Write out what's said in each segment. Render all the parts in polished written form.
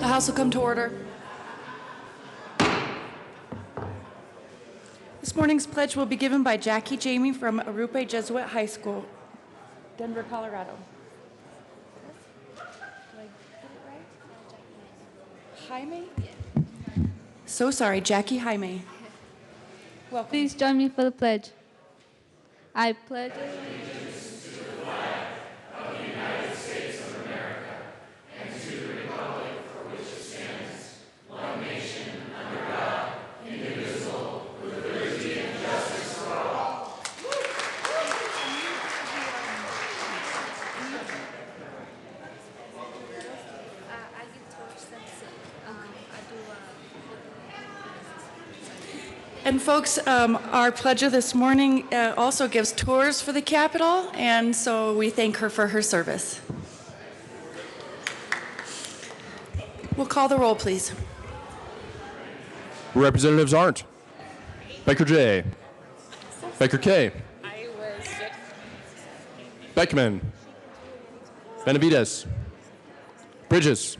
The House will come to order. This morning's pledge will be given by Jackie Jamie from Arupe Jesuit High School, Denver, Colorado. Jaime? So sorry, Jackie Jaime. Welcome. Please join me for the pledge. I pledge allegiance. And folks, our pledger this morning also gives tours for the Capitol, and so we thank her for her service. We'll call the roll, please. Representatives Arndt, Becker J, Becker K, Beckman, Benavides, Bridges,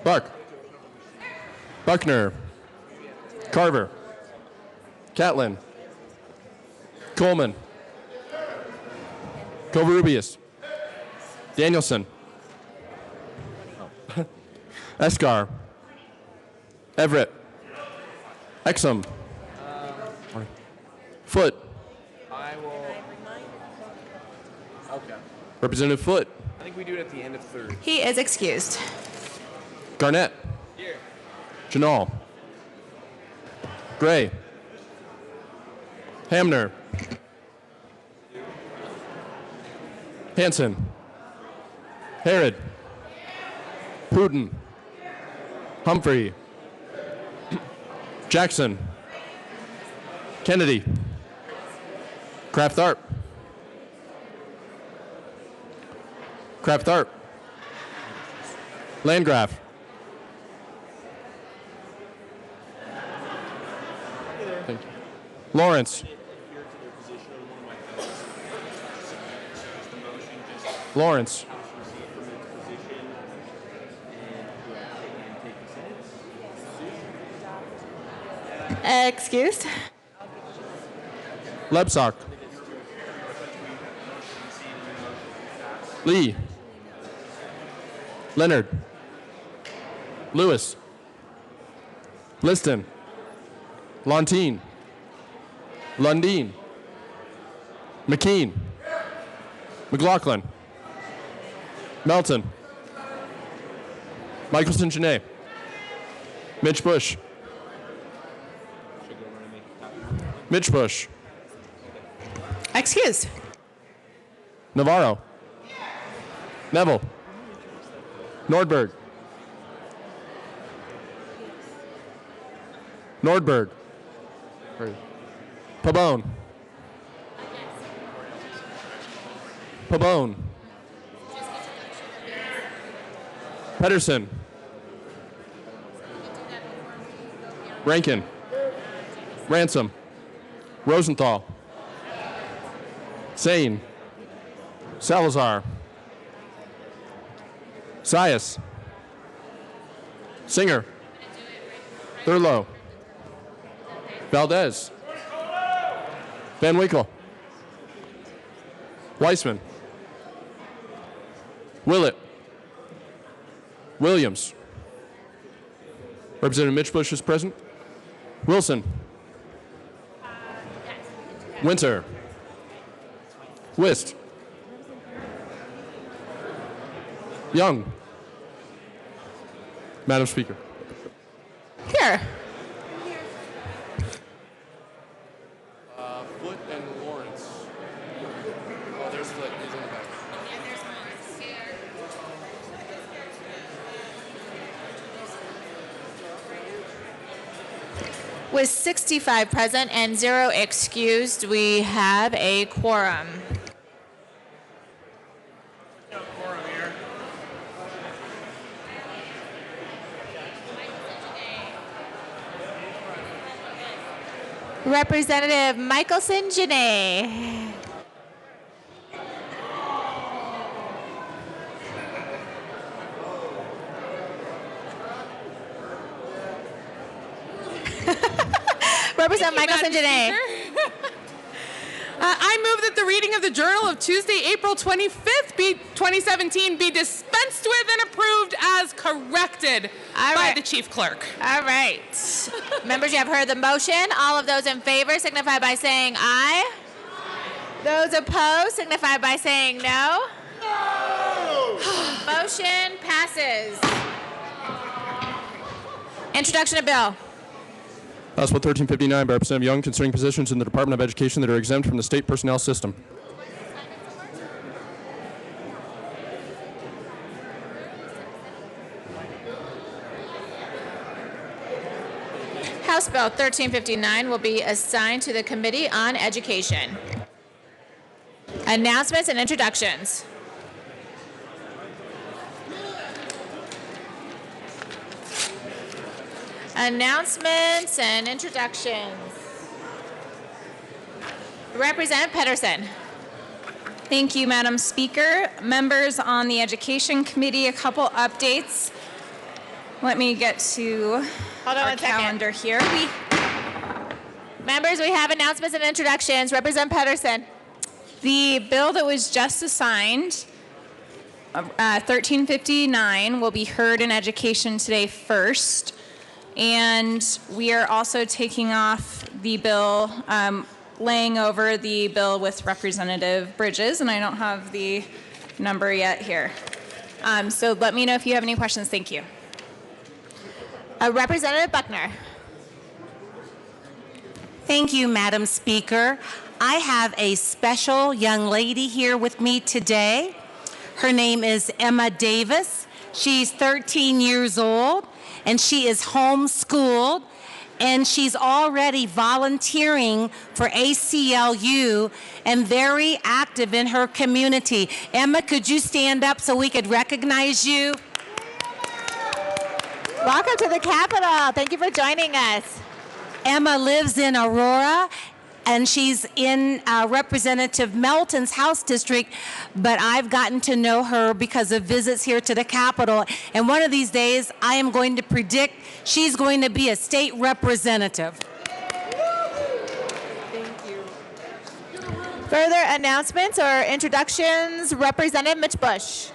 Buck, Buckner, Carver, Catlin, Coleman, Covarrubias, Danielson, Escar, Everett, Exum, Foote, Okay. Representative Foote, I think we do it at the end of third. He is excused. Garnett, Here. Janal, Gray, Hamner, Hanson, Herod, Putin, Humphrey, Jackson, Kennedy, Kraft Tharp, Kraft Tharp, Landgraf, Thank you. Lawrence, Lawrence, Excused. Lebsock, Lee, Leonard, Lewis, Liston, Lontine, Lundeen, McKean, McLaughlin, Melton, Michelson Janae, Mitch Bush, Mitch Bush, Excused. Navarro, Neville, Nordberg, Nordberg, Pabon, Pabon, Pedersen, Rankin, Ransom, Rosenthal, Sane, Salazar, Sias, Singer, Thurlow, Valdez, Van Winkle, Weissman, Willett, Williams, Representative Mitch Bush is present, Wilson, Winter, Wist, Young. Madam Speaker. Here. Foote and Lawrence. Oh, there's Foote. He's in the back. With 65 present and 0 excused, we have a quorum. Representative Michelson Janae. Representative Michelson Janae. I move that the reading of the Journal of Tuesday, April 25th, 2017 be dispensed with and approved as corrected by the Chief Clerk. All right. Members, you have heard the motion. All of those in favor signify by saying aye. Those opposed signify by saying no. Motion passes. Introduction of bill. House Bill 1359 by Representative Young concerning positions in the Department of Education that are exempt from the state personnel system. House Bill 1359 will be assigned to the Committee on Education. Announcements and introductions. Announcements and introductions. Representative Pedersen. Thank you, Madam Speaker. Members on the Education Committee, a couple updates. Let me get to our calendar here. Members, we have announcements and introductions. Representative Pedersen. The bill that was just assigned, 1359, will be heard in education today first. And we are also taking off the bill, laying over the bill with Representative Bridges, and I don't have the number yet here. So let me know if you have any questions. Thank you. Representative Buckner. Thank you, Madam Speaker. I have a special young lady here with me today. Her name is Emma Davis. She's 13 years old, and she is homeschooled, and she's already volunteering for ACLU and very active in her community. Emma, could you stand up so we could recognize you? Welcome to the Capitol. Thank you for joining us. Emma lives in Aurora, and she's in Representative Melton's House District, but I've gotten to know her because of visits here to the Capitol. And one of these days, I am going to predict she's going to be a state representative. Thank you. Further announcements or introductions? Representative Mitch Bush.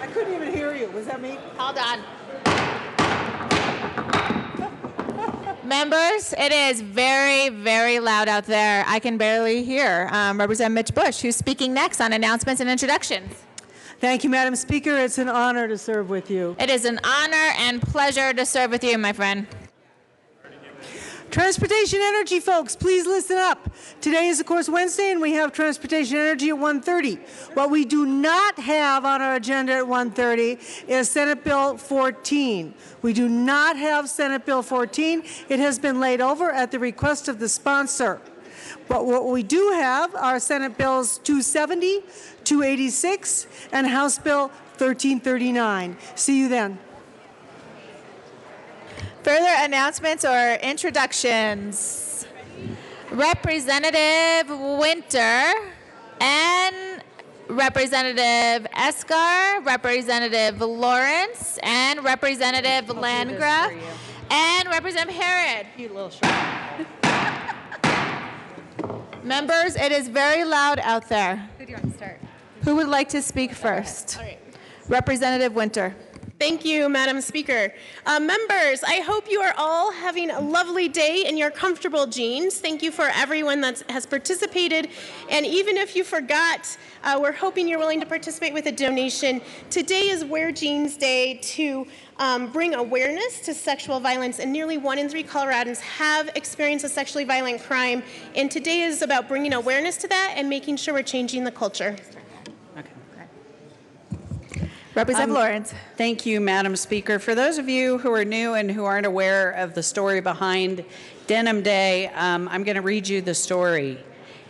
I couldn't even hear you. Was that me? Hold on. Members, it is very, very loud out there. I can barely hear Representative Mitch Bush, who's speaking next on announcements and introductions. Thank you, Madam Speaker. It's an honor to serve with you. It is an honor and pleasure to serve with you, my friend. Transportation energy, folks, please listen up. Today is, of course, Wednesday, and we have transportation energy at 1:30. What we do not have on our agenda at 1:30 is Senate Bill 14. We do not have Senate Bill 14. It has been laid over at the request of the sponsor. But what we do have are Senate Bills 270, 286, and House Bill 1339. See you then. Further announcements or introductions? Representative Winter and Representative Escar, Representative Lawrence, and Representative Landgraf, and Representative Herod. You little short. Members, it is very loud out there. Who do you want to start? Who would like to speak first? Representative Winter. Thank you, Madam Speaker. Members, I hope you are all having a lovely day in your comfortable jeans. Thank you for everyone that has participated. And even if you forgot, we're hoping you're willing to participate with a donation. Today is Wear Jeans Day to bring awareness to sexual violence. And nearly 1 in 3 Coloradans have experienced a sexually violent crime. And today is about bringing awareness to that and making sure we're changing the culture. Representative Lawrence. Thank you, Madam Speaker. For those of you who are new and who aren't aware of the story behind Denim Day, I'm going to read you the story.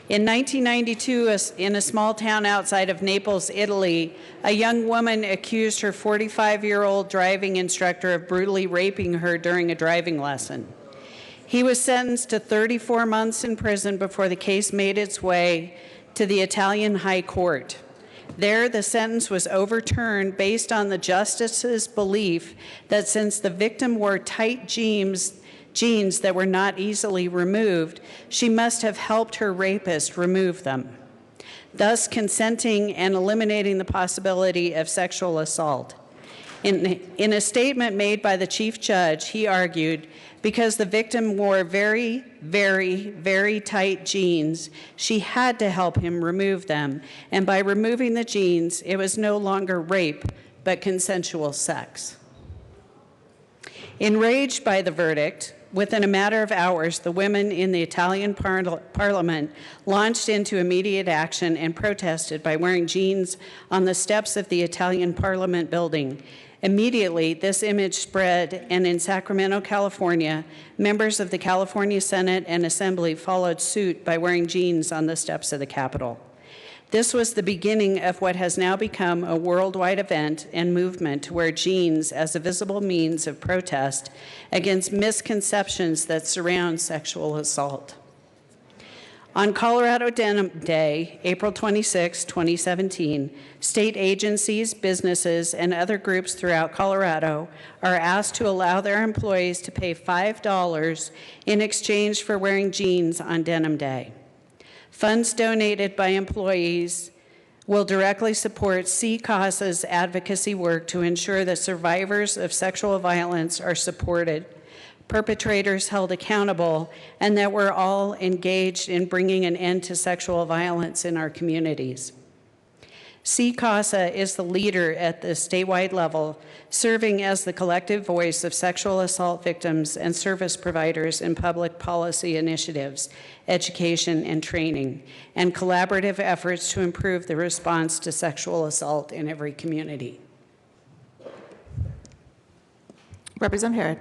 In 1992, in a small town outside of Naples, Italy, a young woman accused her 45-year-old driving instructor of brutally raping her during a driving lesson. He was sentenced to 34 months in prison before the case made its way to the Italian High Court. There, the sentence was overturned based on the justice's belief that since the victim wore tight jeans genes that were not easily removed, she must have helped her rapist remove them, thus consenting and eliminating the possibility of sexual assault. In a statement made by the chief judge, he argued, because the victim wore very, very, very tight jeans, she had to help him remove them. And by removing the jeans, it was no longer rape, but consensual sex. Enraged by the verdict, within a matter of hours, the women in the Italian parliament launched into immediate action and protested by wearing jeans on the steps of the Italian parliament building. Immediately, this image spread, and in Sacramento, California, members of the California Senate and Assembly followed suit by wearing jeans on the steps of the Capitol. This was the beginning of what has now become a worldwide event and movement to wear jeans as a visible means of protest against misconceptions that surround sexual assault. On Colorado Denim Day, April 26, 2017, state agencies, businesses, and other groups throughout Colorado are asked to allow their employees to pay $5 in exchange for wearing jeans on Denim Day. Funds donated by employees will directly support CCASA's advocacy work to ensure that survivors of sexual violence are supported, perpetrators held accountable, and that we're all engaged in bringing an end to sexual violence in our communities. CCASA is the leader at the statewide level, serving as the collective voice of sexual assault victims and service providers in public policy initiatives, education and training, and collaborative efforts to improve the response to sexual assault in every community. Representative Herod.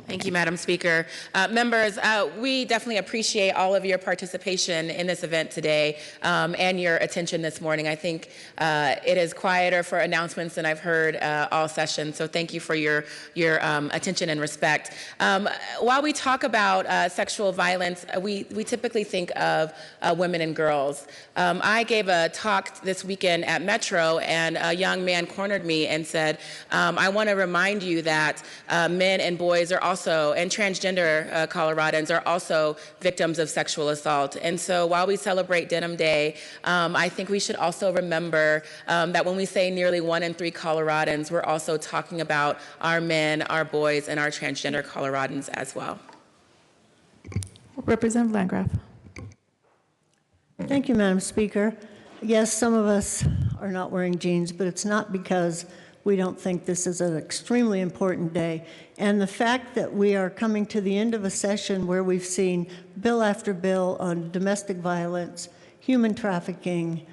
Thank you, Madam Speaker. Members, we definitely appreciate all of your participation in this event today and your attention this morning. I think it is quieter for announcements than I've heard all session, so thank you for your attention and respect. While we talk about sexual violence, we typically think of women and girls. I gave a talk this weekend at Metro, and a young man cornered me and said, I want to remind you that men and boys are also, and transgender Coloradans are also victims of sexual assault. And so while we celebrate Denim Day, I think we should also remember that when we say nearly 1 in 3 Coloradans, we're also talking about our men, our boys, and our transgender Coloradans as well. Representative Landgraf. Thank you, Madam Speaker. Yes, some of us are not wearing jeans, but it's not because we don't think this is an extremely important day. And the fact that we are coming to the end of a session where we've seen bill after bill on domestic violence, human trafficking,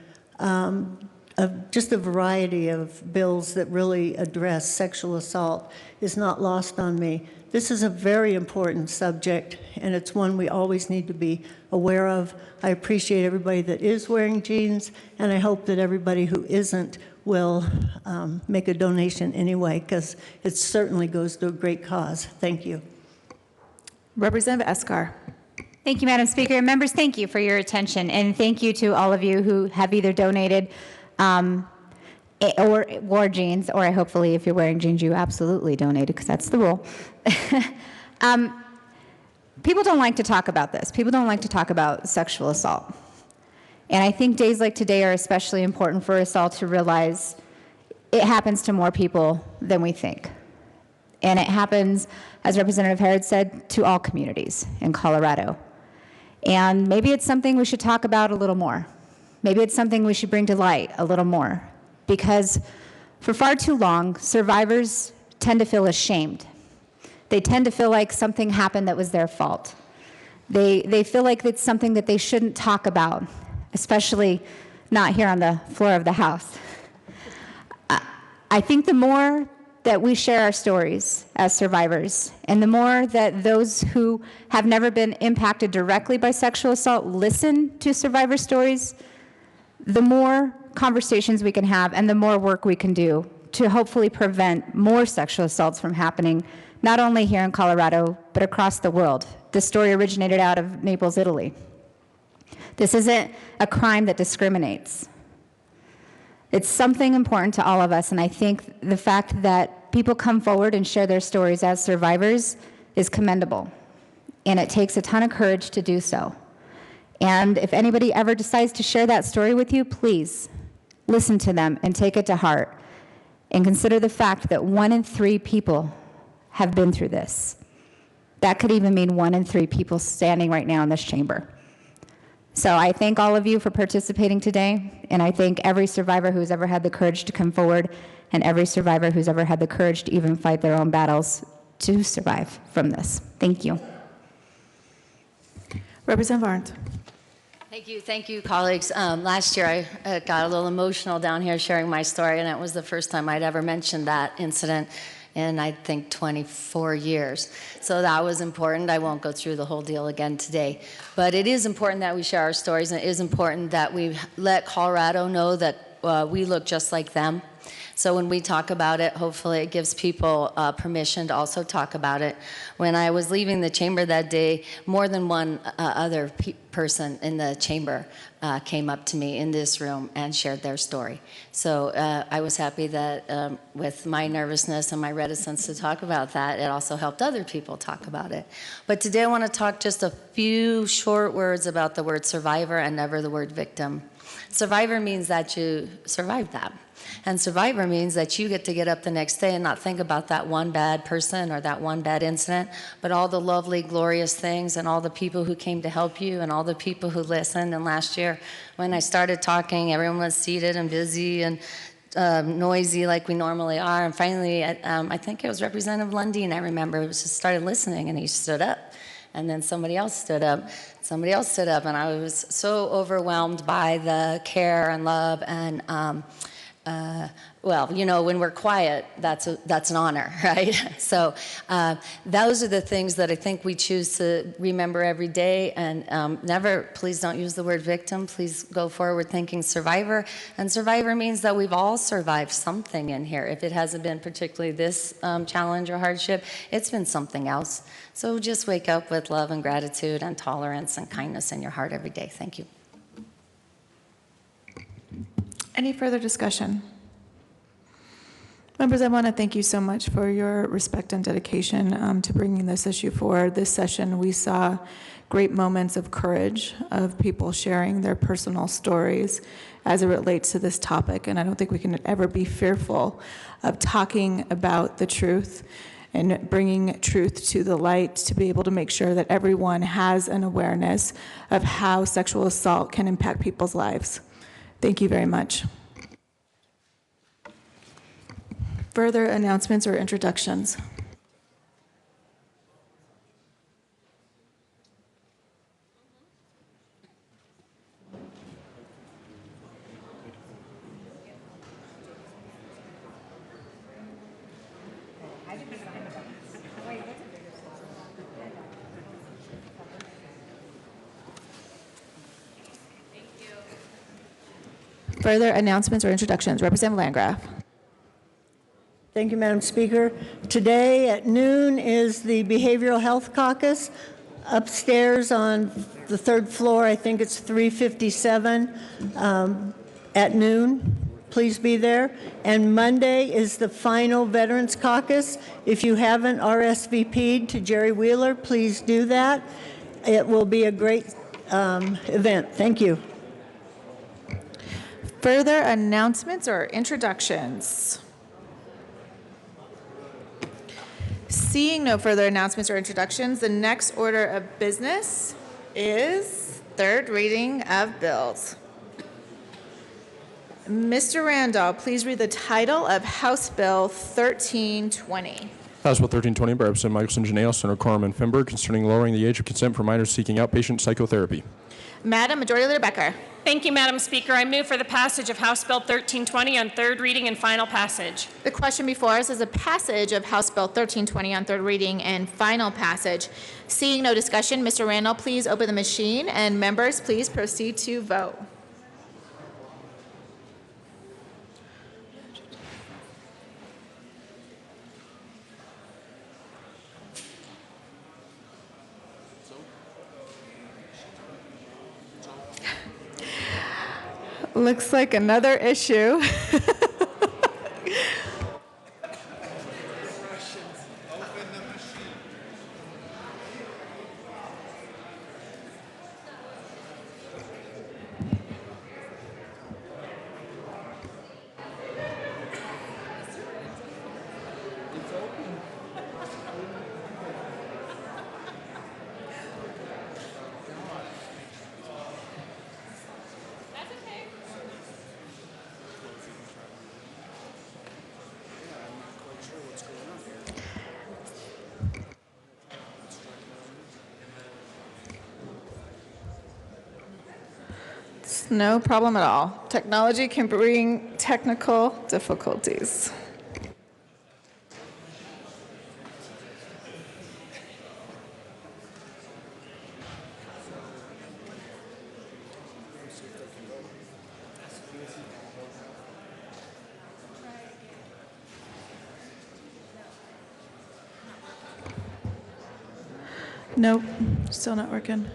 just a variety of bills that really address sexual assault is not lost on me. This is a very important subject, and it's one we always need to be aware of. I appreciate everybody that is wearing jeans, and I hope that everybody who isn't will make a donation anyway, because it certainly goes to a great cause. Thank you. Representative Escar. Thank you, Madam Speaker. Members, thank you for your attention, and thank you to all of you who have either donated or wore jeans, or hopefully if you're wearing jeans, you absolutely donated, because that's the rule. People don't like to talk about this. People don't like to talk about sexual assault. And I think days like today are especially important for us all to realize it happens to more people than we think. And it happens, as Representative Herod said, to all communities in Colorado. And maybe it's something we should talk about a little more. Maybe it's something we should bring to light a little more. Because for far too long, survivors tend to feel ashamed. They tend to feel like something happened that was their fault. They feel like it's something that they shouldn't talk about, especially not here on the floor of the House. I think the more that we share our stories as survivors, and the more that those who have never been impacted directly by sexual assault listen to survivor stories, the more conversations we can have and the more work we can do to hopefully prevent more sexual assaults from happening, not only here in Colorado, but across the world. This story originated out of Naples, Italy. This isn't a crime that discriminates. It's something important to all of us, and I think the fact that people come forward and share their stories as survivors is commendable, and it takes a ton of courage to do so. And if anybody ever decides to share that story with you, please listen to them and take it to heart, and consider the fact that 1 in 3 people have been through this. That could even mean 1 in 3 people standing right now in this chamber. So I thank all of you for participating today, and I thank every survivor who's ever had the courage to come forward, and every survivor who's ever had the courage to even fight their own battles to survive from this. Thank you. Representative Arndt. Thank you, colleagues. Last year I got a little emotional down here sharing my story, and it was the first time I'd ever mentioned that incident in, I think, 24 years. So that was important. I won't go through the whole deal again today. But it is important that we share our stories, and it is important that we let Colorado know that we look just like them. So when we talk about it, hopefully it gives people permission to also talk about it. When I was leaving the chamber that day, more than one other person in the chamber came up to me in this room and shared their story. So I was happy that with my nervousness and my reticence to talk about that, it also helped other people talk about it. But today I want to talk just a few short words about the word survivor and never the word victim. Survivor means that you survived that. And survivor means that you get to get up the next day and not think about that one bad person or that one bad incident, but all the lovely, glorious things and all the people who came to help you and all the people who listened. And last year, when I started talking, everyone was seated and busy and noisy like we normally are. And finally, I think it was Representative Lundeen, I remember, just started listening, and he stood up. And then somebody else stood up. Somebody else stood up, and I was so overwhelmed by the care and love and well, you know, when we're quiet, that's an honor, right? So those are the things that I think we choose to remember every day. And never, please don't use the word victim. Please go forward thinking survivor. And survivor means that we've all survived something in here. If it hasn't been particularly this challenge or hardship, it's been something else. So just wake up with love and gratitude and tolerance and kindness in your heart every day. Thank you. Any further discussion? Members, I want to thank you so much for your respect and dedication to bringing this issue forward. This session, we saw great moments of courage of people sharing their personal stories as it relates to this topic, and I don't think we can ever be fearful of talking about the truth and bringing truth to the light to be able to make sure that everyone has an awareness of how sexual assault can impact people's lives. Thank you very much. Further announcements or introductions? Further announcements or introductions? Representative Landgraf. Thank you, Madam Speaker. Today at noon is the Behavioral Health Caucus upstairs on the 3rd floor. I think it's 357 at noon. Please be there. And Monday is the final Veterans Caucus. If you haven't RSVP'd to Jerry Wheeler, please do that. It will be a great event. Thank you. Further announcements or introductions? Seeing no further announcements or introductions, the next order of business is 3rd reading of bills. Mr. Randall, please read the title of House Bill 1320. House Bill 1320 by Representative Michelson, Janelle, Senator Corman, and Finberg, concerning lowering the age of consent for minors seeking outpatient psychotherapy. Madam Majority Leader Becker. Thank you, Madam Speaker. I move for the passage of House Bill 1320 on 3rd reading and final passage. The question before us is a passage of House Bill 1320 on 3rd reading and final passage. Seeing no discussion, Mr. Randall, please open the machine, and members, please proceed to vote. Looks like another issue. No problem at all. Technology can bring technical difficulties. Nope, still not working.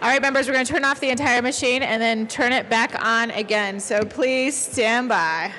All right, members, we're going to turn off the entire machine and then turn it back on again. So please stand by.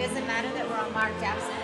Doesn't matter that we're all marked absent.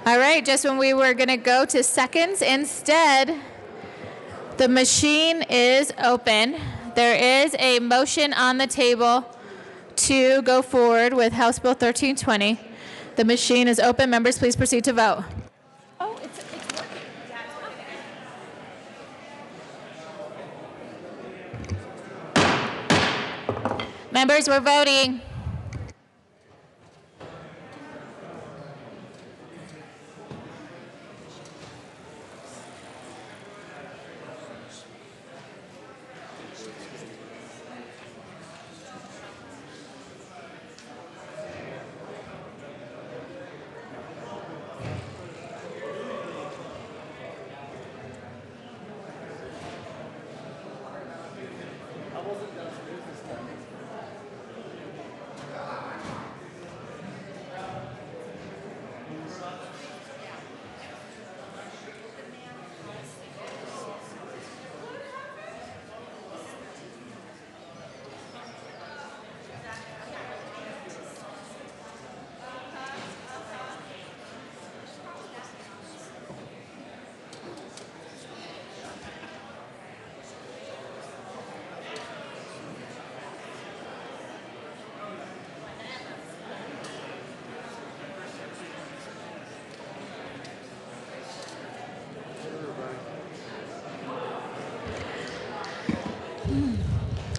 All right, just when we were going to go to seconds, instead, the machine is open. There is a motion on the table to go forward with House Bill 1320. The machine is open. Members, please proceed to vote. Members, we're voting.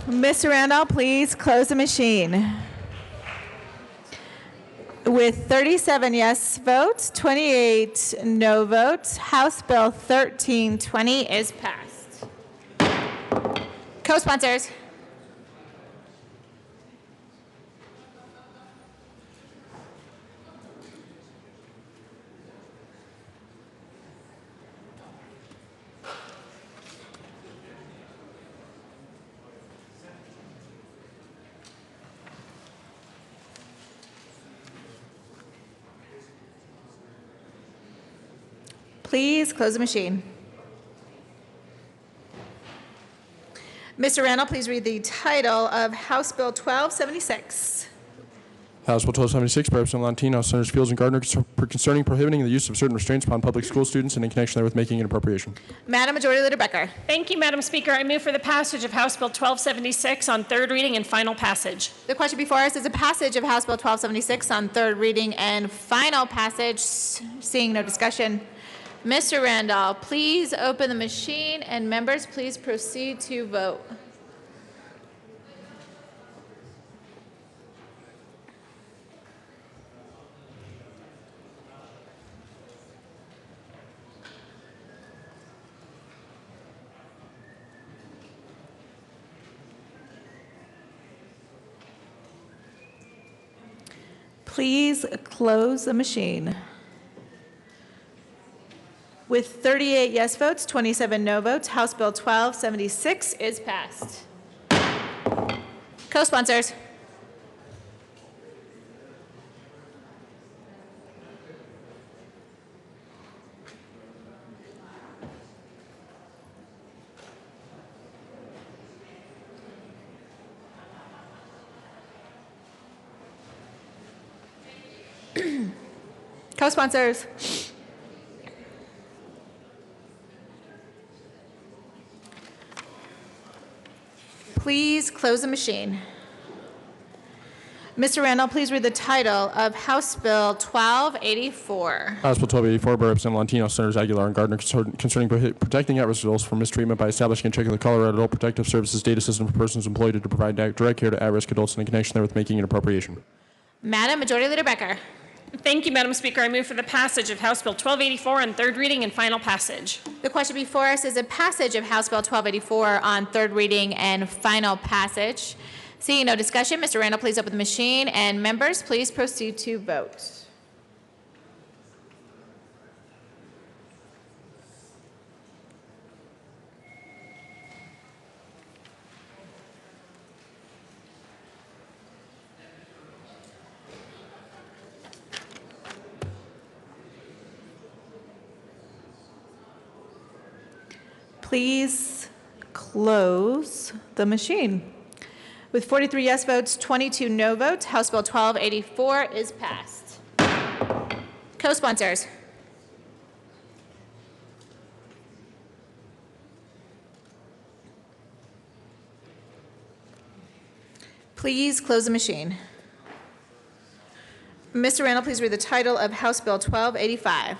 Mr. Randall, please close the machine. With 37 yes votes, 28 no votes, House Bill 1320 is passed. Co-sponsors. Please close the machine. Mr. Randall, please read the title of House Bill 1276. House Bill 1276 by Representative Valentino, Senators Fields and Gardner, concerning prohibiting the use of certain restraints upon public school students and in connection therewith making an appropriation. Madam Majority Leader Becker. Thank you, Madam Speaker. I move for the passage of House Bill 1276 on third reading and final passage. The question before us is a passage of House Bill 1276 on third reading and final passage. Seeing no discussion. Mr. Randall, please open the machine, and members, please proceed to vote. Please close the machine. With 38 yes votes, 27 no votes, House Bill 1276 is passed. Co-sponsors. Co-sponsors. Please close the machine. Mr. Randall, please read the title of House Bill 1284. House Bill 1284 by Representative Valentino, Senators Aguilar and Gardner, concerning protecting at-risk adults from mistreatment by establishing and checking the Colorado Adult Protective Services data system for persons employed to provide direct care to at-risk adults and in connection therewith making an appropriation. Madam Majority Leader Becker. Thank you, Madam Speaker. I move for the passage of House Bill 1284 on third reading and final passage. The question before us is a passage of House Bill 1284 on third reading and final passage. Seeing no discussion, Mr. Randall, please open the machine, and members, please proceed to vote. Please close the machine. With 43 yes votes, 22 no votes, House Bill 1284 is passed. Co-sponsors. Please close the machine. Mr. Randall, please read the title of House Bill 1285.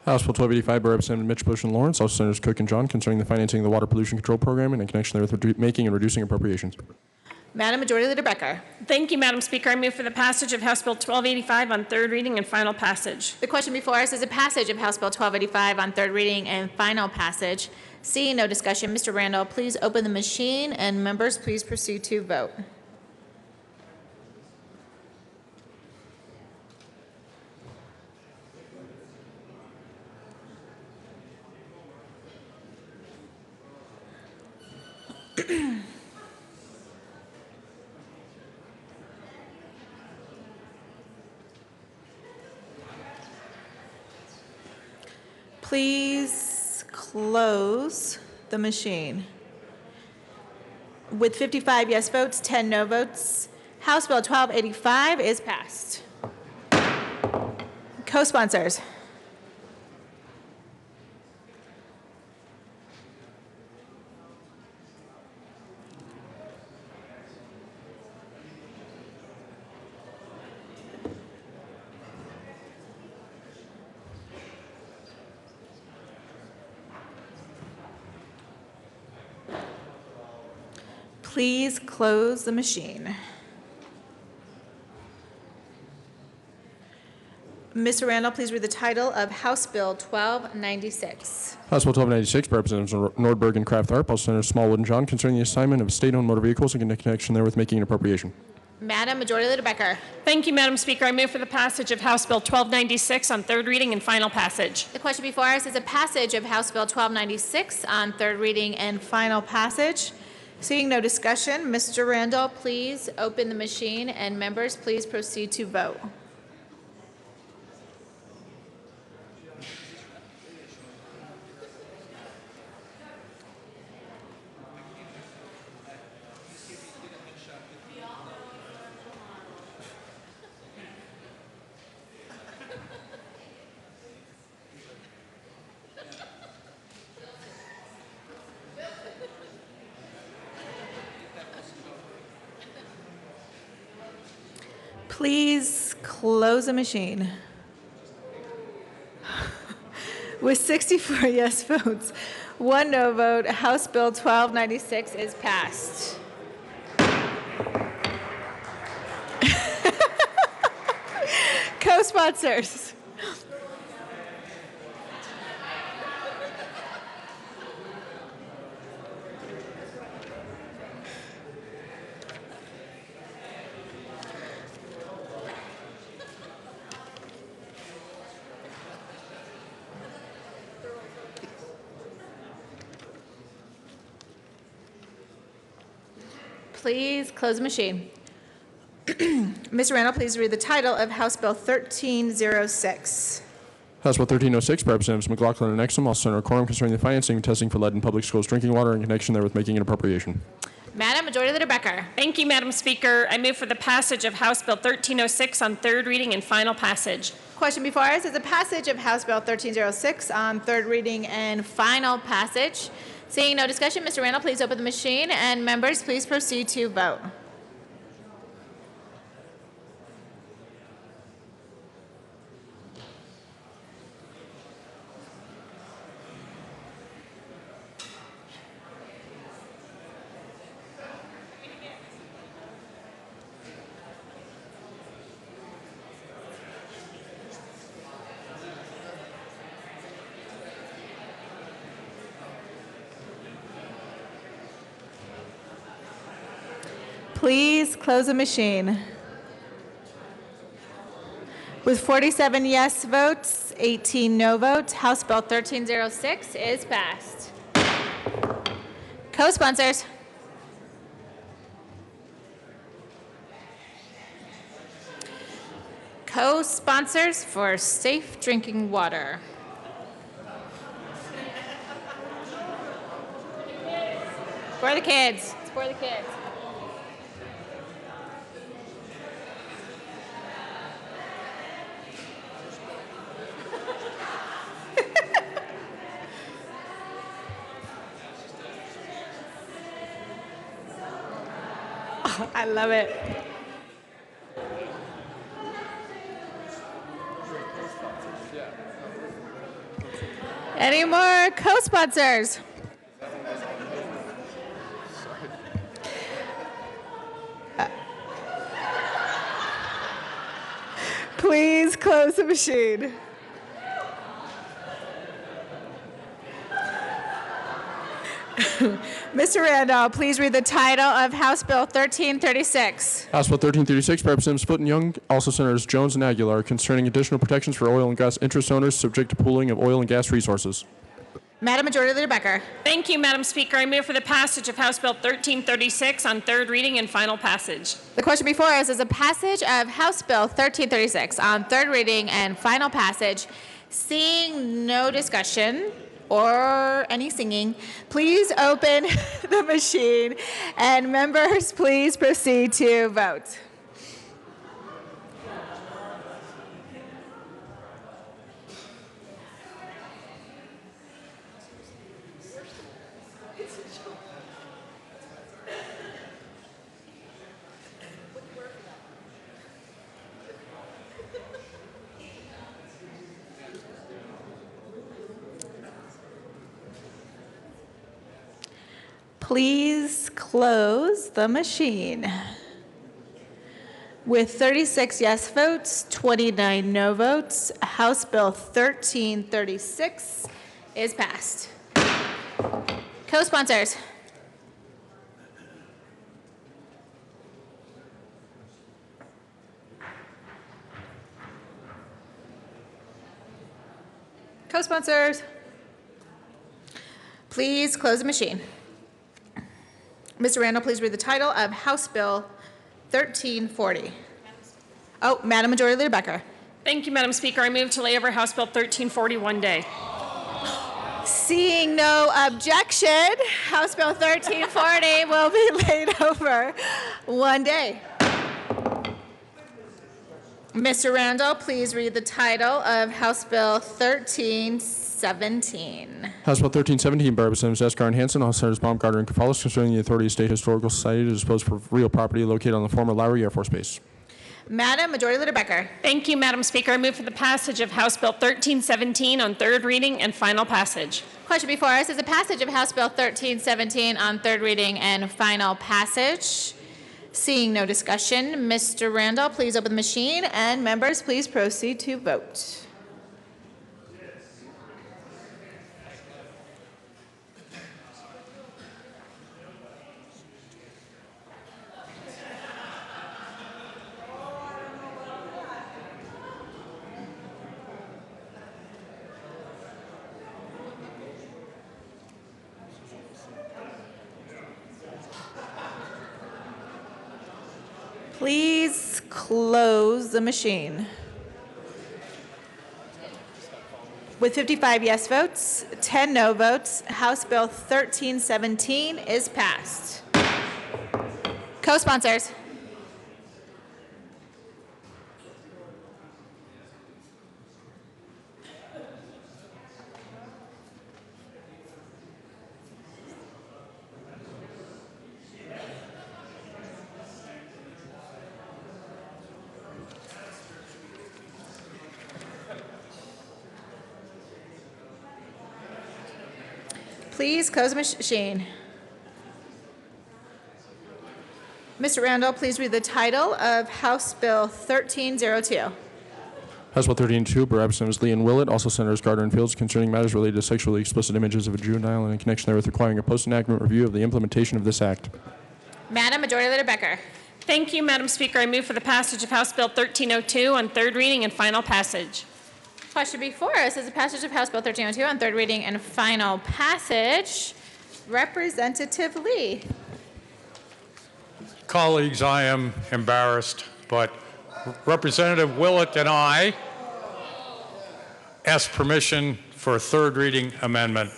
House Bill 1285 by Representative Mitch Bush and Lawrence, also Senators Cook and John, concerning the financing of the Water Pollution Control Program and in connection therewith making and reducing appropriations. Madam Majority Leader Becker. Thank you, Madam Speaker. I move for the passage of House Bill 1285 on third reading and final passage. The question before us is a passage of House Bill 1285 on third reading and final passage. Seeing no discussion, Mr. Randall, please open the machine, and members, please proceed to vote. Please close the machine. With 55 yes votes, 10 no votes, House Bill 1285 is passed. Co-sponsors. Please close the machine. Mr. Randall, please read the title of House Bill 1296. House Bill 1296 by Representatives Nordberg and Kraft Harp, also Senators Smallwood and John, concerning the assignment of state-owned motor vehicles and in connection therewith making an appropriation. Madam Majority Leader Becker. Thank you, Madam Speaker. I move for the passage of House Bill 1296 on third reading and final passage. The question before us is a passage of House Bill 1296 on third reading and final passage. Seeing no discussion, Mr. Randall, please open the machine, and members, please proceed to vote. Please close the machine. With 64 yes votes, 1 no vote, House Bill 1296 is passed. Co-sponsors. Please close the machine. Mr. Randall, please read the title of House Bill 1306. House Bill 1306 by Representatives McLaughlin and Exum, also Senator Quorum, concerning the financing and testing for lead in public schools drinking water in connection therewith making an appropriation. Madam Majority Leader Becker. Thank you, Madam Speaker. I move for the passage of House Bill 1306 on third reading and final passage. Question before us is a passage of House Bill 1306 on third reading and final passage. Seeing no discussion, Mr. Randall, please open the machine, and members, please proceed to vote. Please close the machine. With 47 yes votes, 18 no votes, House Bill 1306 is passed. Co-sponsors. Co-sponsors for safe drinking water. For the kids. It's for the kids. I love it. Any more co-sponsors? Please close the machine. Mr. Randall, please read the title of House Bill 1336. House Bill 1336 by Representatives Foot and Young, also Senators Jones and Aguilar, concerning additional protections for oil and gas interest owners subject to pooling of oil and gas resources. Madam Majority Leader Becker. Thank you, Madam Speaker. I move for the passage of House Bill 1336 on third reading and final passage. The question before us is a passage of House Bill 1336 on third reading and final passage. Seeing no discussion or any singing, please open the machine, and members, please proceed to vote. Please close the machine. With 36 yes votes, 29 no votes, House Bill 1336 is passed. Co-sponsors. Co-sponsors. Please close the machine. Mr. Randall, please read the title of House Bill 1340. Oh, Madam Majority Leader Becker. Thank you, Madam Speaker. I move to lay over House Bill 1340 one day. Seeing no objection, House Bill 1340 will be laid over one day. Mr. Randall, please read the title of House Bill 1317. House Bill 1317 by Representatives Escar and Hansen, all Senators Baumgartner and Cafalas, concerning the authority of State Historical Society to dispose of real property located on the former Lowry Air Force Base. Madam Majority Leader Becker. Thank you, Madam Speaker. I move for the passage of House Bill 1317 on third reading and final passage. Question before us is a passage of House Bill 1317 on third reading and final passage. Seeing no discussion, Mr. Randall, please open the machine, and members, please proceed to vote. Please close the machine. With 55 yes votes, 10 no votes, House Bill 1317 is passed. Co-sponsors. Please close the machine. Mr. Randall, please read the title of House Bill 1302. House Bill 1302 by Representatives Lee and Willett, also Senators Gardner and Fields, concerning matters related to sexually explicit images of a juvenile and in connection therewith requiring a post-enactment review of the implementation of this act. Madam Majority Leader Becker. Thank you, Madam Speaker. I move for the passage of House Bill 1302 on third reading and final passage. Question before us is the passage of House Bill 1302 on third reading and final passage. Representative Lee. Colleagues, I am embarrassed, but Representative Willett and I ask permission for a third reading amendment.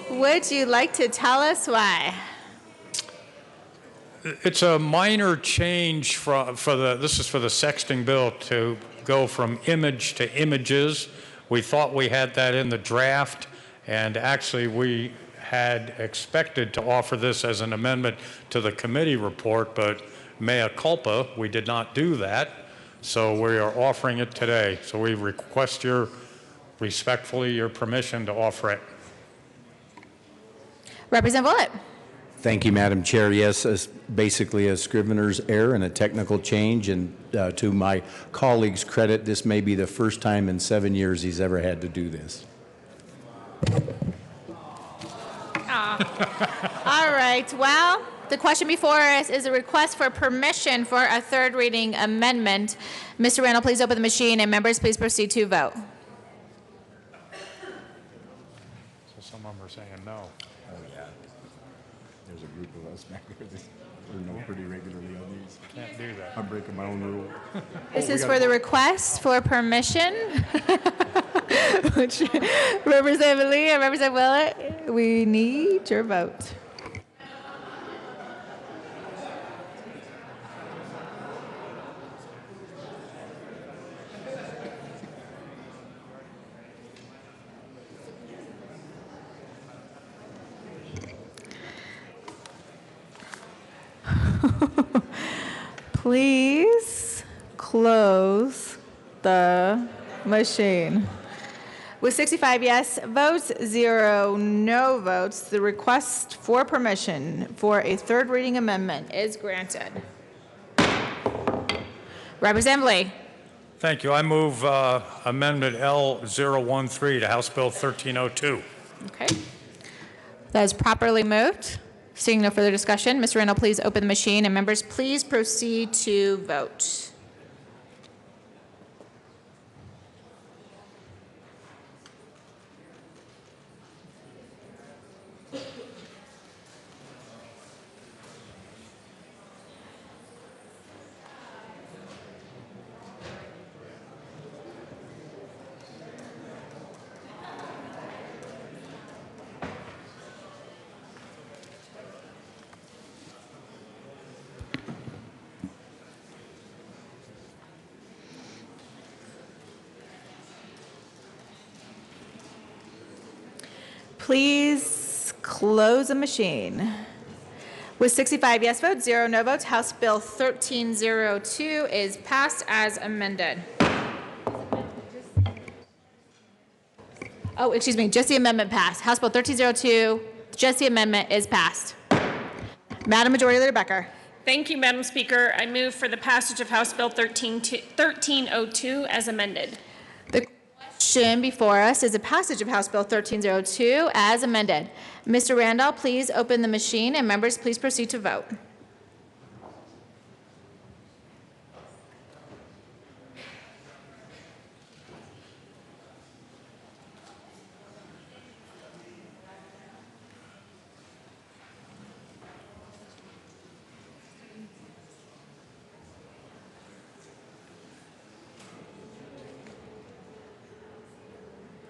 Would you like to tell us why? It's a minor change this is for the sexting bill to go from image to images. We thought we had that in the draft, and actually we had expected to offer this as an amendment to the committee report, but mea culpa, we did not do that. So we are offering it today. So we request respectfully your permission to offer it. Representative Willett. Thank you, Madam Chair. Yes, basically a scrivener's error and a technical change. And to my colleague's credit, this may be the first time in 7 years he's ever had to do this. All right, well, the question before us is a request for permission for a third reading amendment. Mr. Randall, please open the machine, and members, please proceed to vote. So some of them are saying no. Oh, yeah. There's a group of us back there that know pretty regularly on these. Can't do that. I'm breaking my own rule. This is for the request for permission. Which, Representative Lee and Representative Willett, we need your vote. Please close the machine. With 65 yes votes, 0 no votes, the request for permission for a third reading amendment is granted. Representative Lee. Thank you. I move Amendment L013 to House Bill 1302. Okay. That is properly moved. Seeing no further discussion, Mr. Randall, please open the machine, and members, please proceed to vote. Please close the machine. With 65 yes votes, 0 no votes, House Bill 1302 is passed as amended. Oh, excuse me, just the amendment passed. House Bill 1302, just the amendment is passed. Madam Majority Leader Becker. Thank you, Madam Speaker. I move for the passage of House Bill 1302 as amended. The question before us is a passage of House Bill 1302 as amended. Mr. Randall, please open the machine, and members, please proceed to vote.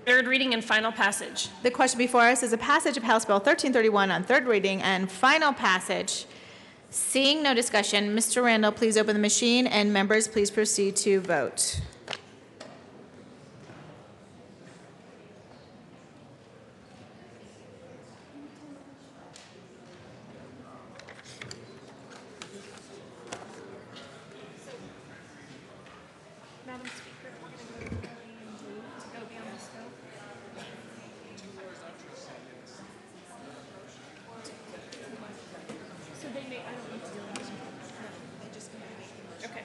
Third reading and final passage. The question before us is a passage of House Bill 1331 on third reading and final passage. Seeing no discussion, Mr. Randall, please open the machine, and members, please proceed to vote. Madam Speaker, we're going to go beyond the scope. So they may, I don't need to do that. No, they just can make the motion. Okay.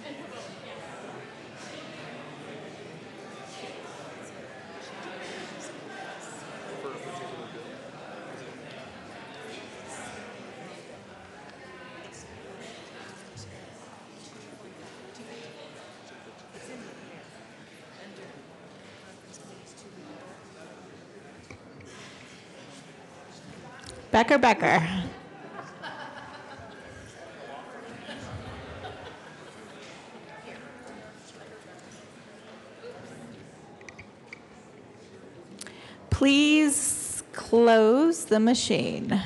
And we'll vote, yeah. Becker. Please close the machine.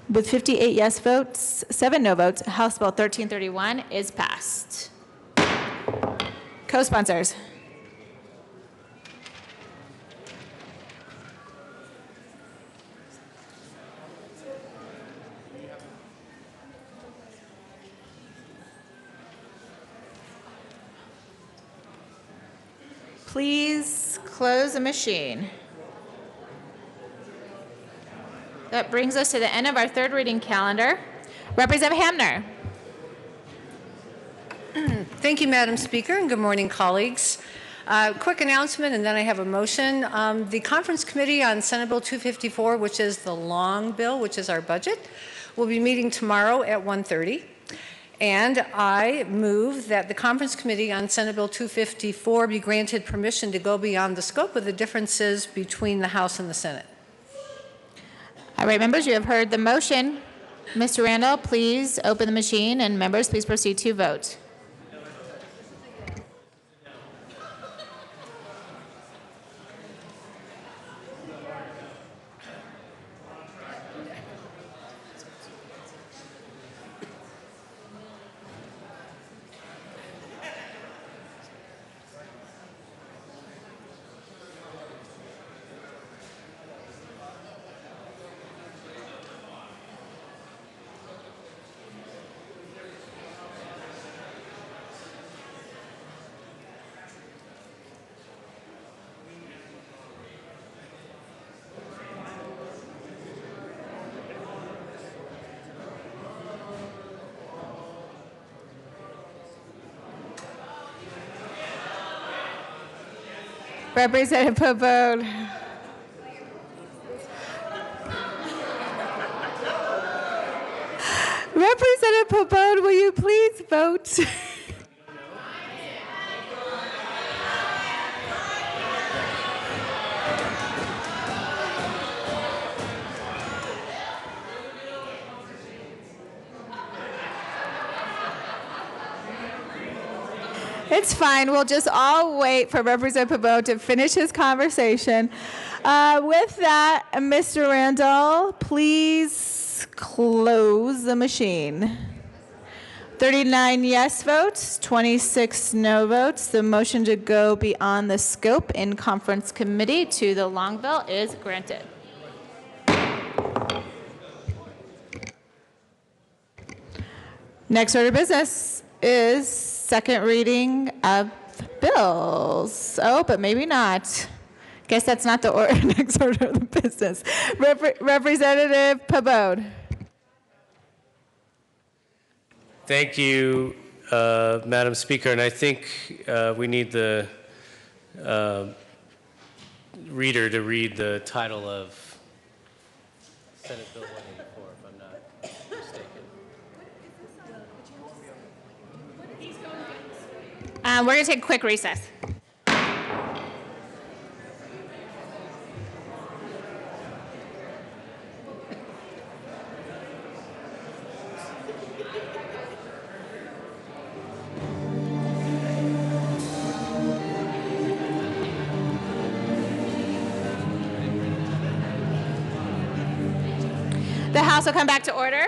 With 58 yes votes, 7 no votes, House Bill 1331 is passed. Co-sponsors. Please close the machine. That brings us to the end of our third reading calendar. Representative Hamner. Thank you, Madam Speaker, and good morning, colleagues. Quick announcement, and then I have a motion. The Conference Committee on Senate Bill 254, which is the long bill, which is our budget, will be meeting tomorrow at 1:30. And I move that the Conference Committee on Senate Bill 254 be granted permission to go beyond the scope of the differences between the House and the Senate. All right, members, you have heard the motion. Mr. Randall, please open the machine, and members, please proceed to vote. Representative Pabode. Representative Pabode, will you please vote? It's fine. We'll just all wait for Representative Pabode to finish his conversation. With that, Mr. Randall, please close the machine. 39 yes votes, 26 no votes. The motion to go beyond the scope in conference committee to the long bill is granted. Next order of business is second reading of bills. Oh, but maybe not. Guess that's not the next order of the business. Representative Pabode. Thank you, Madam Speaker. And I think we need the reader to read the title of Senate Bill 184, if I'm not mistaken. We're going to take a quick recess. The House will come back to order.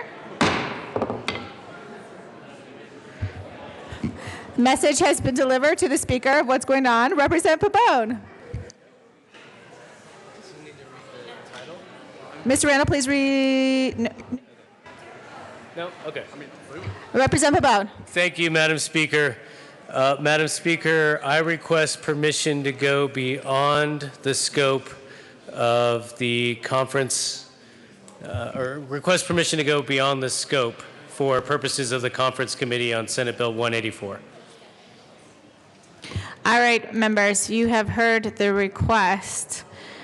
Message has been delivered to the Speaker of what's going on. Representative Pabode. Mr. Randall, please read. No? Okay. Representative Pabode. Thank you, Madam Speaker. Madam Speaker, I request permission to go beyond the scope of the conference, or request permission to go beyond the scope for purposes of the Conference Committee on Senate Bill 184. All right, members, you have heard the request.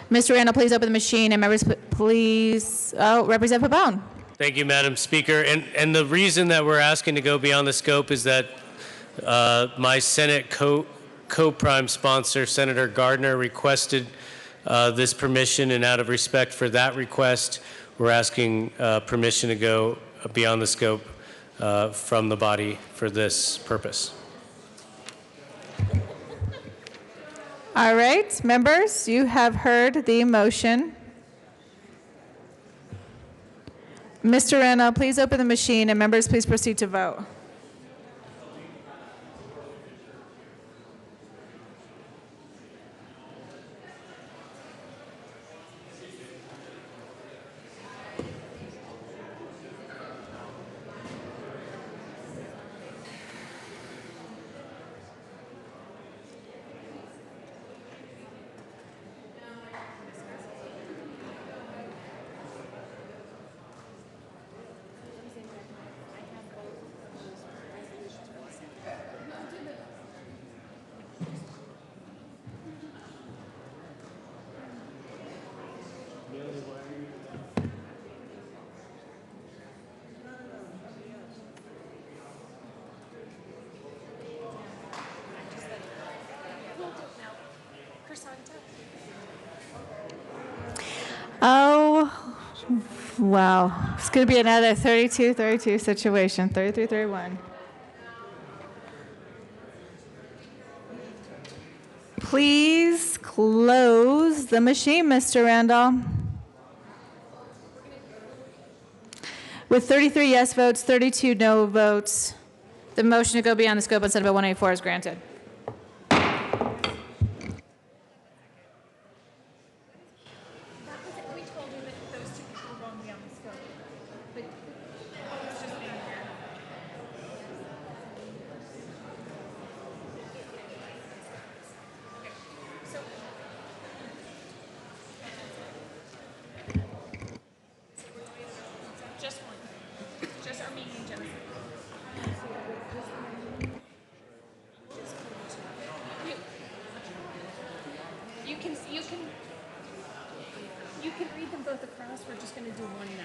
Mr. Randall, please open the machine, and members, please. Oh, Representative Pabode. Thank you, Madam Speaker. And the reason that we're asking to go beyond the scope is that my Senate co-prime sponsor, Senator Gardner, requested this permission, and out of respect for that request, we're asking permission to go beyond the scope from the body for this purpose. All right, members, you have heard the motion. Mr. Randall, please open the machine, and members, please proceed to vote. Oh, wow. It's going to be another 32-32 situation, 33-31. Please close the machine, Mr. Randall. With 33 yes votes, 32 no votes, the motion to go beyond the scope on Senate Bill 184 is granted. You can read them both across. We're just going to do one now.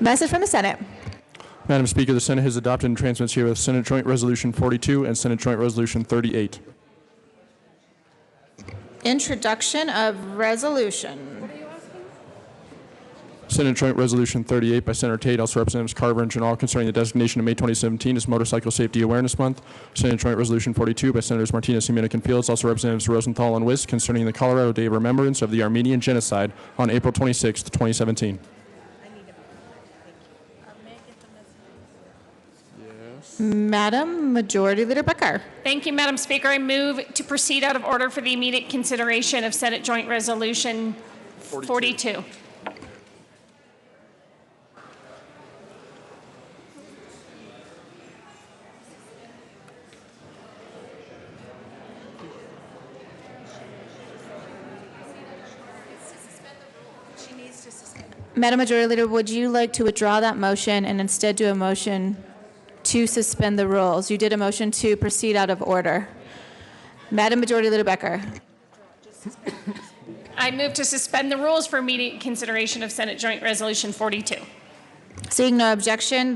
Message from the Senate. Madam Speaker, the Senate has adopted and transmits herewith Senate Joint Resolution 42 and Senate Joint Resolution 38. Introduction of resolution. Senate Joint Resolution 38 by Senator Tate, House Representatives Carver and Janal, concerning the designation of May 2017 as Motorcycle Safety Awareness Month. Senate Joint Resolution 42 by Senators Martinez, Humanic, and Fields, also Representatives Rosenthal and Wiss, concerning the Colorado Day of Remembrance of the Armenian Genocide on April 26, 2017. Madam Majority Leader Becker. Thank you, Madam Speaker. I move to proceed out of order for the immediate consideration of Senate Joint Resolution 42. Madam Majority Leader, would you like to withdraw that motion and instead do a motion to suspend the rules? You did a motion to proceed out of order. Madam Majority Leader Becker. I move to suspend the rules for immediate consideration of Senate Joint Resolution 42. Seeing no objection,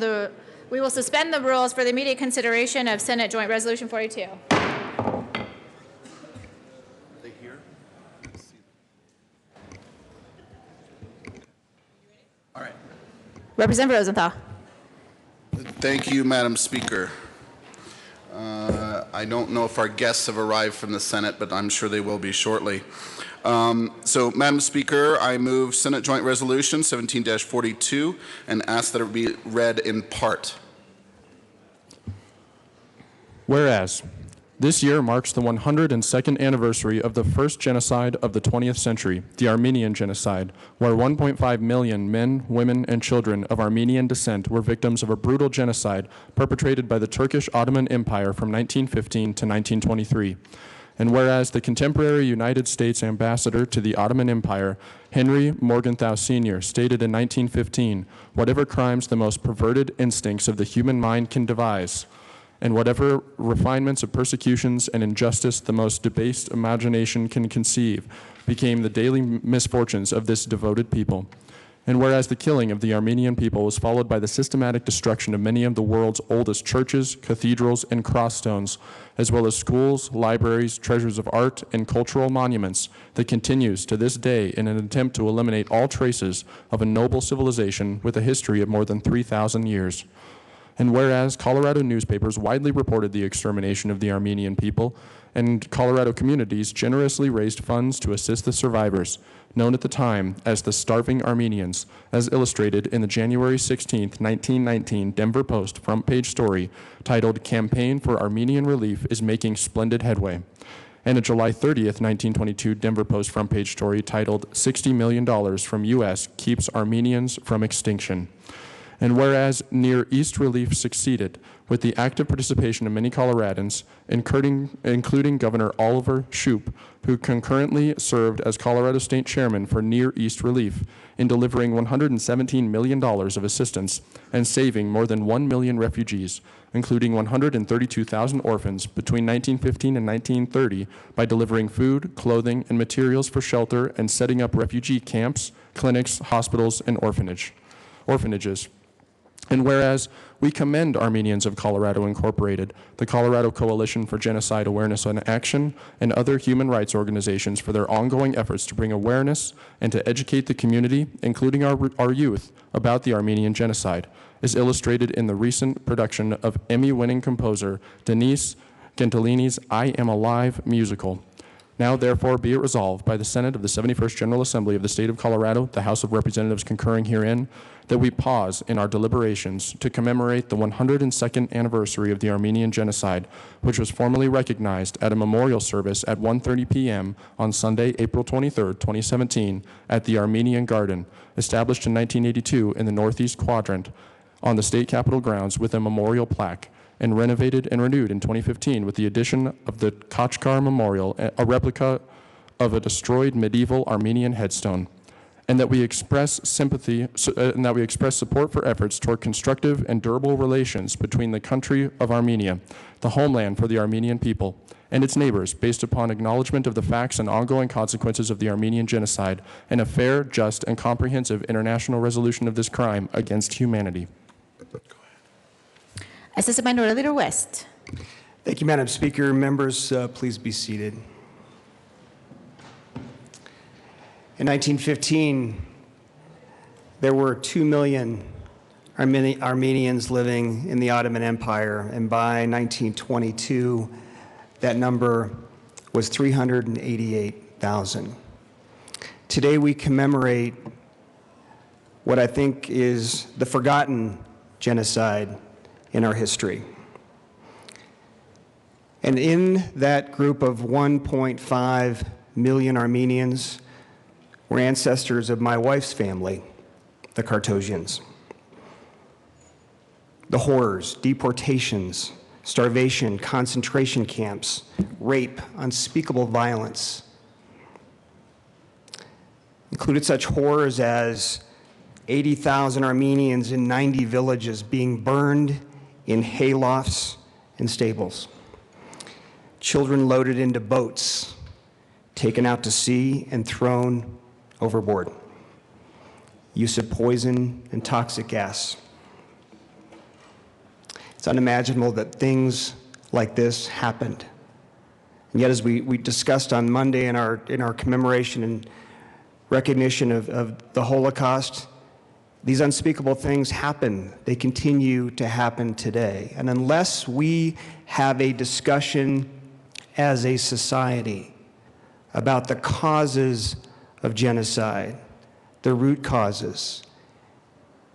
we will suspend the rules for the immediate consideration of Senate Joint Resolution 42. All right. Representative Rosenthal. Thank you, Madam Speaker. I don't know if our guests have arrived from the Senate, but I'm sure they will be shortly. So, Madam Speaker, I move Senate Joint Resolution 17-42 and ask that it be read in part. Whereas, this year marks the 102nd anniversary of the first genocide of the 20th century, the Armenian Genocide, where 1.5 million men, women, and children of Armenian descent were victims of a brutal genocide perpetrated by the Turkish Ottoman Empire from 1915 to 1923. And whereas the contemporary United States ambassador to the Ottoman Empire, Henry Morgenthau Sr., stated in 1915, "Whatever crimes the most perverted instincts of the human mind can devise, and whatever refinements of persecutions and injustice the most debased imagination can conceive, became the daily misfortunes of this devoted people." And whereas the killing of the Armenian people was followed by the systematic destruction of many of the world's oldest churches, cathedrals, and crossstones, as well as schools, libraries, treasures of art, and cultural monuments, that continues to this day in an attempt to eliminate all traces of a noble civilization with a history of more than 3,000 years. And whereas Colorado newspapers widely reported the extermination of the Armenian people, and Colorado communities generously raised funds to assist the survivors, known at the time as the Starving Armenians, as illustrated in the January 16, 1919 Denver Post front page story titled "Campaign for Armenian Relief is Making Splendid Headway," and a July 30th, 1922 Denver Post front page story titled "$60 million from U.S. Keeps Armenians from Extinction." And whereas Near East relief succeeded with the active participation of many Coloradans, including Governor Oliver Shoup, who concurrently served as Colorado State Chairman for Near East Relief in delivering $117 million of assistance and saving more than 1 million refugees, including 132,000 orphans between 1915 and 1930 by delivering food, clothing, and materials for shelter and setting up refugee camps, clinics, hospitals, and orphanages. And whereas we commend Armenians of Colorado Incorporated, the Colorado Coalition for Genocide Awareness and Action, and other human rights organizations for their ongoing efforts to bring awareness and to educate the community, including our youth, about the Armenian genocide, is illustrated in the recent production of Emmy-winning composer Denise Gentilini's I Am Alive musical. Now, therefore, be it resolved by the Senate of the 71st General Assembly of the State of Colorado, the House of Representatives concurring herein, that we pause in our deliberations to commemorate the 102nd anniversary of the Armenian Genocide, which was formally recognized at a memorial service at 1:30 p.m. on Sunday, April 23, 2017, at the Armenian Garden, established in 1982 in the Northeast Quadrant on the State Capitol grounds with a memorial plaque, and renovated and renewed in 2015 with the addition of the Khachkar Memorial, a replica of a destroyed medieval Armenian headstone, and that we express support for efforts toward constructive and durable relations between the country of Armenia, the homeland for the Armenian people, and its neighbors, based upon acknowledgement of the facts and ongoing consequences of the Armenian genocide, and a fair, just, and comprehensive international resolution of this crime against humanity. Assistant Minority Leader West. Thank you, Madam Speaker. Members, please be seated. In 1915, there were 2 million Armenians living in the Ottoman Empire, and by 1922, that number was 388,000. Today, we commemorate what I think is the forgotten genocide in our history. And in that group of 1.5 million Armenians were ancestors of my wife's family, the Kartosians. The horrors, deportations, starvation, concentration camps, rape, unspeakable violence included such horrors as 80,000 Armenians in 90 villages being burned in haylofts and stables. Children loaded into boats, taken out to sea and thrown overboard. Use of poison and toxic gas. It's unimaginable that things like this happened. And yet, as we discussed on Monday in our commemoration and recognition of the Holocaust, these unspeakable things happen. They continue to happen today. And unless we have a discussion as a society about the causes of genocide, the root causes,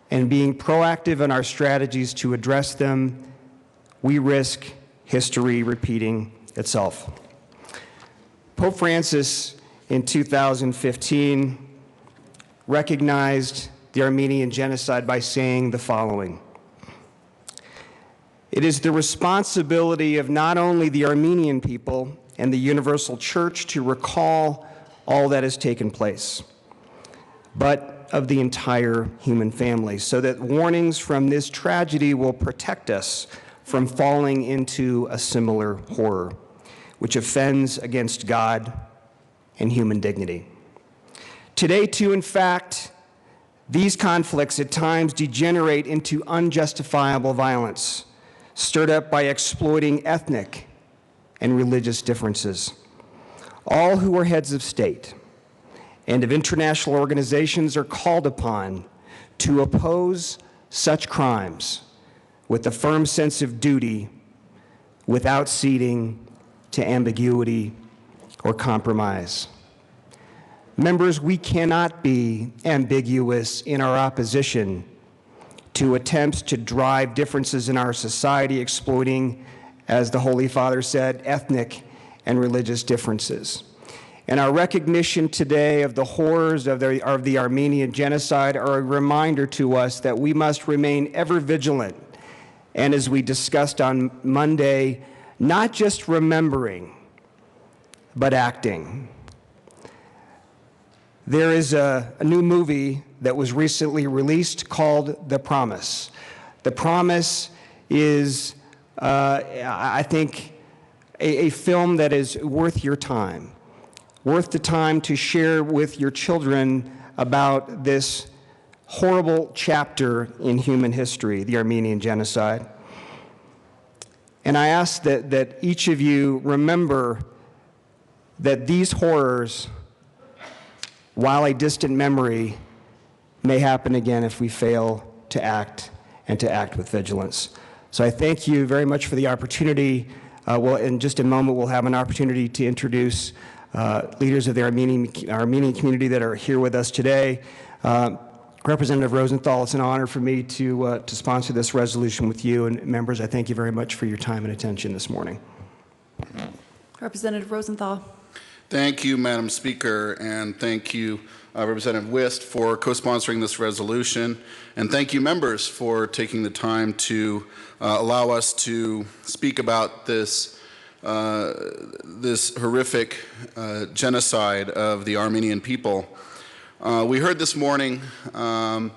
and being proactive in our strategies to address them, we risk history repeating itself. Pope Francis in 2015 recognized the Armenian genocide by saying the following: "It is the responsibility of not only the Armenian people and the Universal Church to recall all that has taken place, but of the entire human family, so that warnings from this tragedy will protect us from falling into a similar horror, which offends against God and human dignity." Today, too, in fact, these conflicts at times degenerate into unjustifiable violence, stirred up by exploiting ethnic and religious differences. All who are heads of state and of international organizations are called upon to oppose such crimes with a firm sense of duty, without ceding to ambiguity or compromise. Members, we cannot be ambiguous in our opposition to attempts to drive differences in our society, exploiting, as the Holy Father said, ethnic and religious differences. And our recognition today of the horrors of the Armenian genocide are a reminder to us that we must remain ever vigilant. And as we discussed on Monday, not just remembering, but acting. There is a new movie that was recently released called The Promise. The Promise is, I think, a film that is worth your time, worth the time to share with your children about this horrible chapter in human history, the Armenian genocide. And I ask that each of you remember that these horrors, while a distant memory, may happen again if we fail to act and to act with vigilance. So I thank you very much for the opportunity. Well, in just a moment, we'll have an opportunity to introduce leaders of the Armenian community that are here with us today. Representative Rosenthal, it's an honor for me to sponsor this resolution with you. And members, I thank you very much for your time and attention this morning. Representative Rosenthal. Thank you, Madam Speaker, and thank you, Representative Wist, for co-sponsoring this resolution. And thank you, members, for taking the time to allow us to speak about this horrific genocide of the Armenian people. We heard this morning about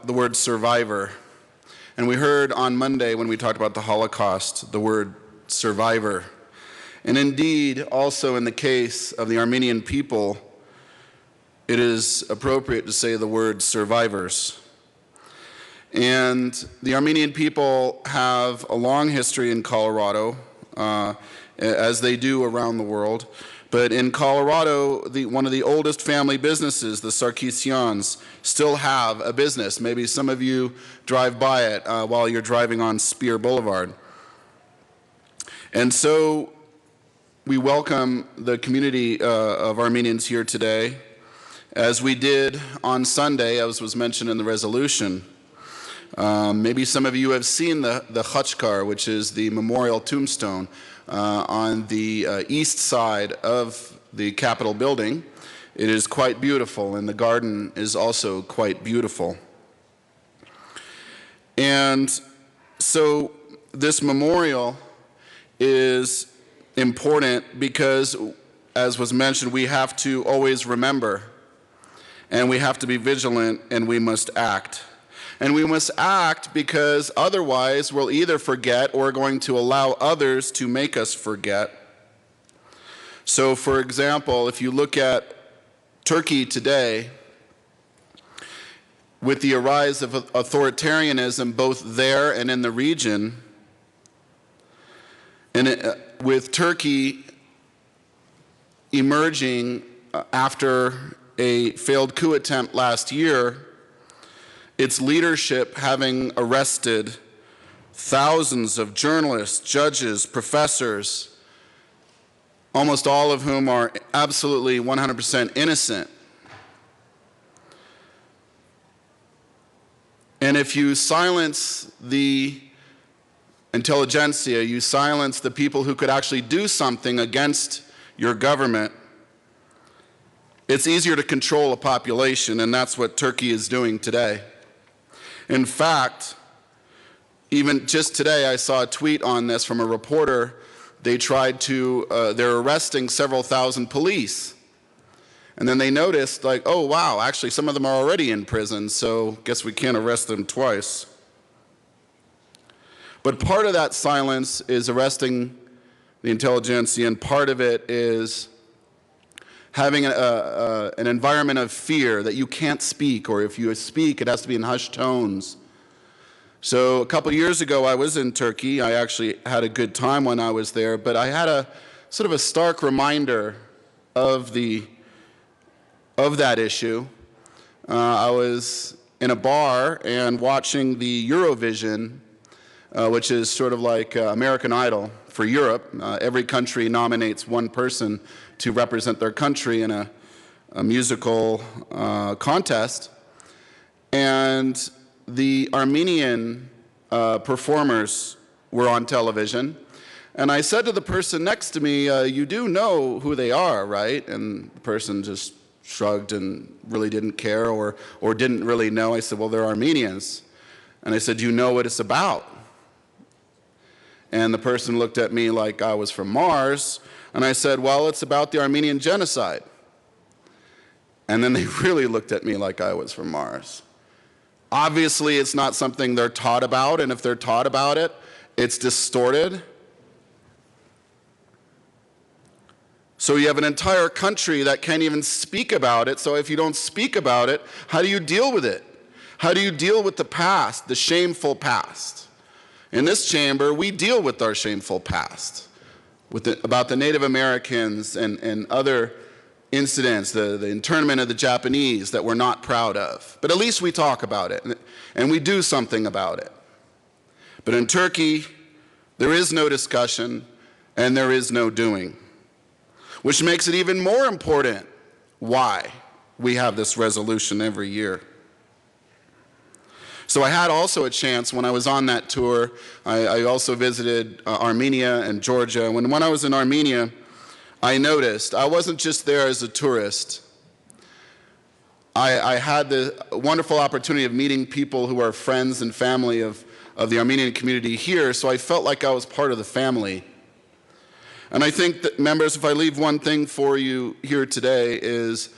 the word survivor. And we heard on Monday when we talked about the Holocaust, the word survivor. And indeed, also in the case of the Armenian people, it is appropriate to say the word survivors. And the Armenian people have a long history in Colorado, as they do around the world. But in Colorado, one of the oldest family businesses, the Sarkisians, still have a business. Maybe some of you drive by it while you're driving on Spear Boulevard. And so we welcome the community of Armenians here today, as we did on Sunday, as was mentioned in the resolution. Maybe some of you have seen the Khachkar, which is the memorial tombstone on the east side of the Capitol building. It is quite beautiful, and the garden is also quite beautiful. And so this memorial is important because, as was mentioned, we have to always remember, and we have to be vigilant, and we must act. And we must act because otherwise we'll either forget or going to allow others to make us forget. So, for example, if you look at Turkey today, with the rise of authoritarianism both there and in the region, and with Turkey emerging after a failed coup attempt last year, its leadership having arrested thousands of journalists, judges, professors, almost all of whom are absolutely 100% innocent. And if you silence the intelligentsia, you silence the people who could actually do something against your government, it's easier to control a population, and that's what Turkey is doing today. In fact, even just today I saw a tweet on this from a reporter. They're arresting several thousand police. And then they noticed, like, oh wow, actually some of them are already in prison, so guess we can't arrest them twice. But part of that silence is arresting the intelligentsia, and part of it is having an environment of fear that you can't speak, or if you speak, it has to be in hushed tones. So a couple years ago, I was in Turkey. I actually had a good time when I was there, but I had a sort of a stark reminder of that issue. I was in a bar and watching the Eurovision, which is sort of like American Idol for Europe. Every country nominates one person to represent their country in a musical contest. And the Armenian performers were on television. And I said to the person next to me, you do know who they are, right? And the person just shrugged and really didn't care or didn't really know. I said, well, they're Armenians. And I said, do you know what it's about? And the person looked at me like I was from Mars. And I said, well, it's about the Armenian genocide. And then they really looked at me like I was from Mars. Obviously, it's not something they're taught about, and if they're taught about it, it's distorted. So you have an entire country that can't even speak about it, so if you don't speak about it, how do you deal with it? How do you deal with the past, the shameful past? In this chamber, we deal with our shameful past, about the Native Americans and other incidents, the internment of the Japanese that we're not proud of. But at least we talk about it, and we do something about it. But in Turkey, there is no discussion, and there is no doing, which makes it even more important why we have this resolution every year. So I had also a chance when I was on that tour. I also visited Armenia and Georgia. When I was in Armenia, I noticed I wasn't just there as a tourist. I had the wonderful opportunity of meeting people who are friends and family of the Armenian community here, so I felt like I was part of the family. And I think that, members, if I leave one thing for you here today is,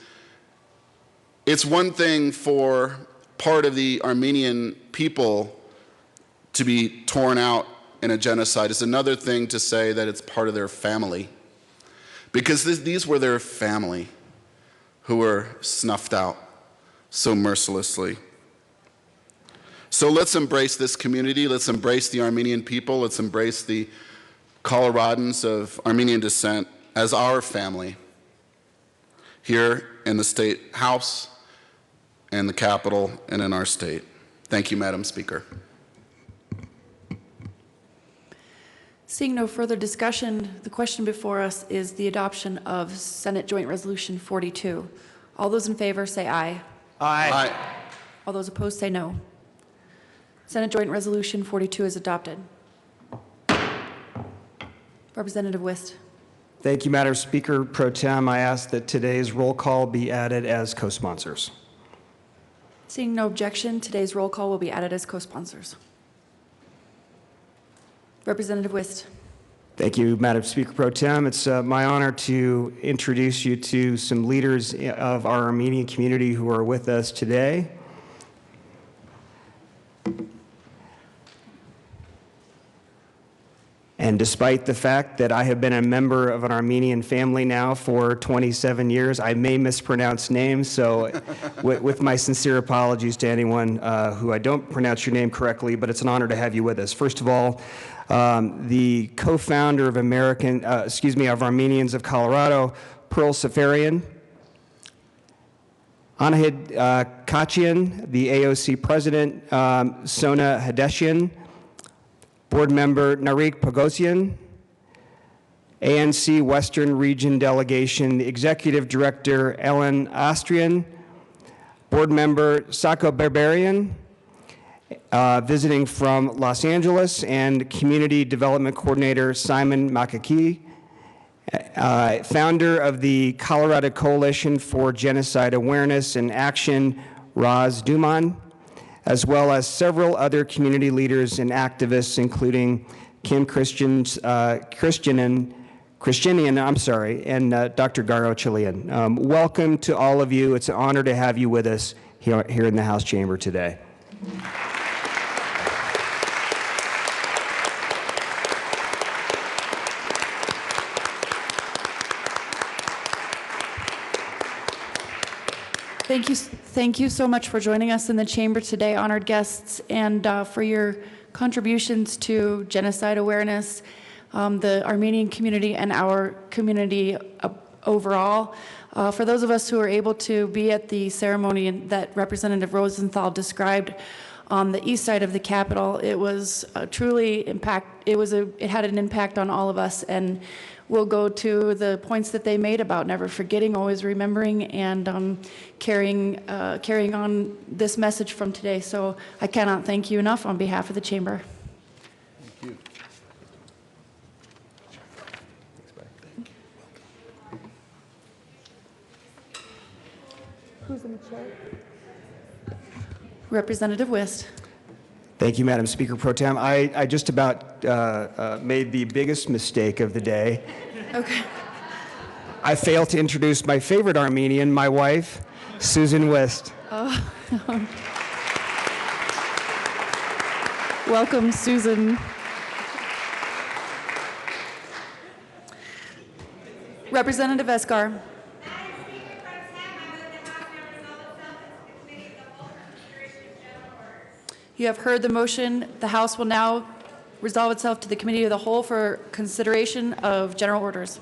it's one thing for part of the Armenian people to be torn out in a genocide. It's another thing to say that it's part of their family. Because these were their family who were snuffed out so mercilessly. So let's embrace this community. Let's embrace the Armenian people. Let's embrace the Coloradans of Armenian descent as our family here in the State House and the Capitol and in our state. Thank you, Madam Speaker. Seeing no further discussion, the question before us is the adoption of Senate Joint Resolution 42. All those in favor say aye. Aye. Aye. All those opposed say no. Senate Joint Resolution 42 is adopted. Representative Wist. Thank you, Madam Speaker. Pro Tem, I ask that today's roll call be added as co-sponsors. Seeing no objection, today's roll call will be added as co-sponsors. Representative Wist. Thank you, Madam Speaker Pro Tem. It's my honor to introduce you to some leaders of our Armenian community who are with us today. And despite the fact that I have been a member of an Armenian family now for 27 years, I may mispronounce names, so with my sincere apologies to anyone who I don't pronounce your name correctly, but it's an honor to have you with us. First of all, the co-founder of Armenians of Colorado, Pearl Safarian, Anahid Kachian, the AOC president, Sona Hadeshian, Board Member Narik Pogosian, ANC Western Region Delegation Executive Director Ellen Astrian, Board Member Sako Berberian, visiting from Los Angeles, and Community Development Coordinator Simon Makaki, founder of the Colorado Coalition for Genocide Awareness and Action, Raz Duman, as well as several other community leaders and activists, including Kim Christianian, and Dr. Garo Chilean. Welcome to all of you. It's an honor to have you with us here in the House chamber today. Thank you so much for joining us in the chamber today, honored guests, and for your contributions to genocide awareness, the Armenian community and our community overall. For those of us who were able to be at the ceremony that Representative Rosenthal described on the east side of the Capitol, it was truly it had an impact on all of us, and we'll go to the points that they made about never forgetting, always remembering, and carrying on this message from today. So I cannot thank you enough on behalf of the chamber. Thank you. Who's in the chair? Representative Wist. Thank you, Madam Speaker Pro Tem. I just about made the biggest mistake of the day. Okay. I failed to introduce my favorite Armenian, my wife, Susan Wist. Oh. Welcome, Susan. Representative Esgar. You have heard the motion. The House will now resolve itself to the Committee of the Whole for consideration of general orders.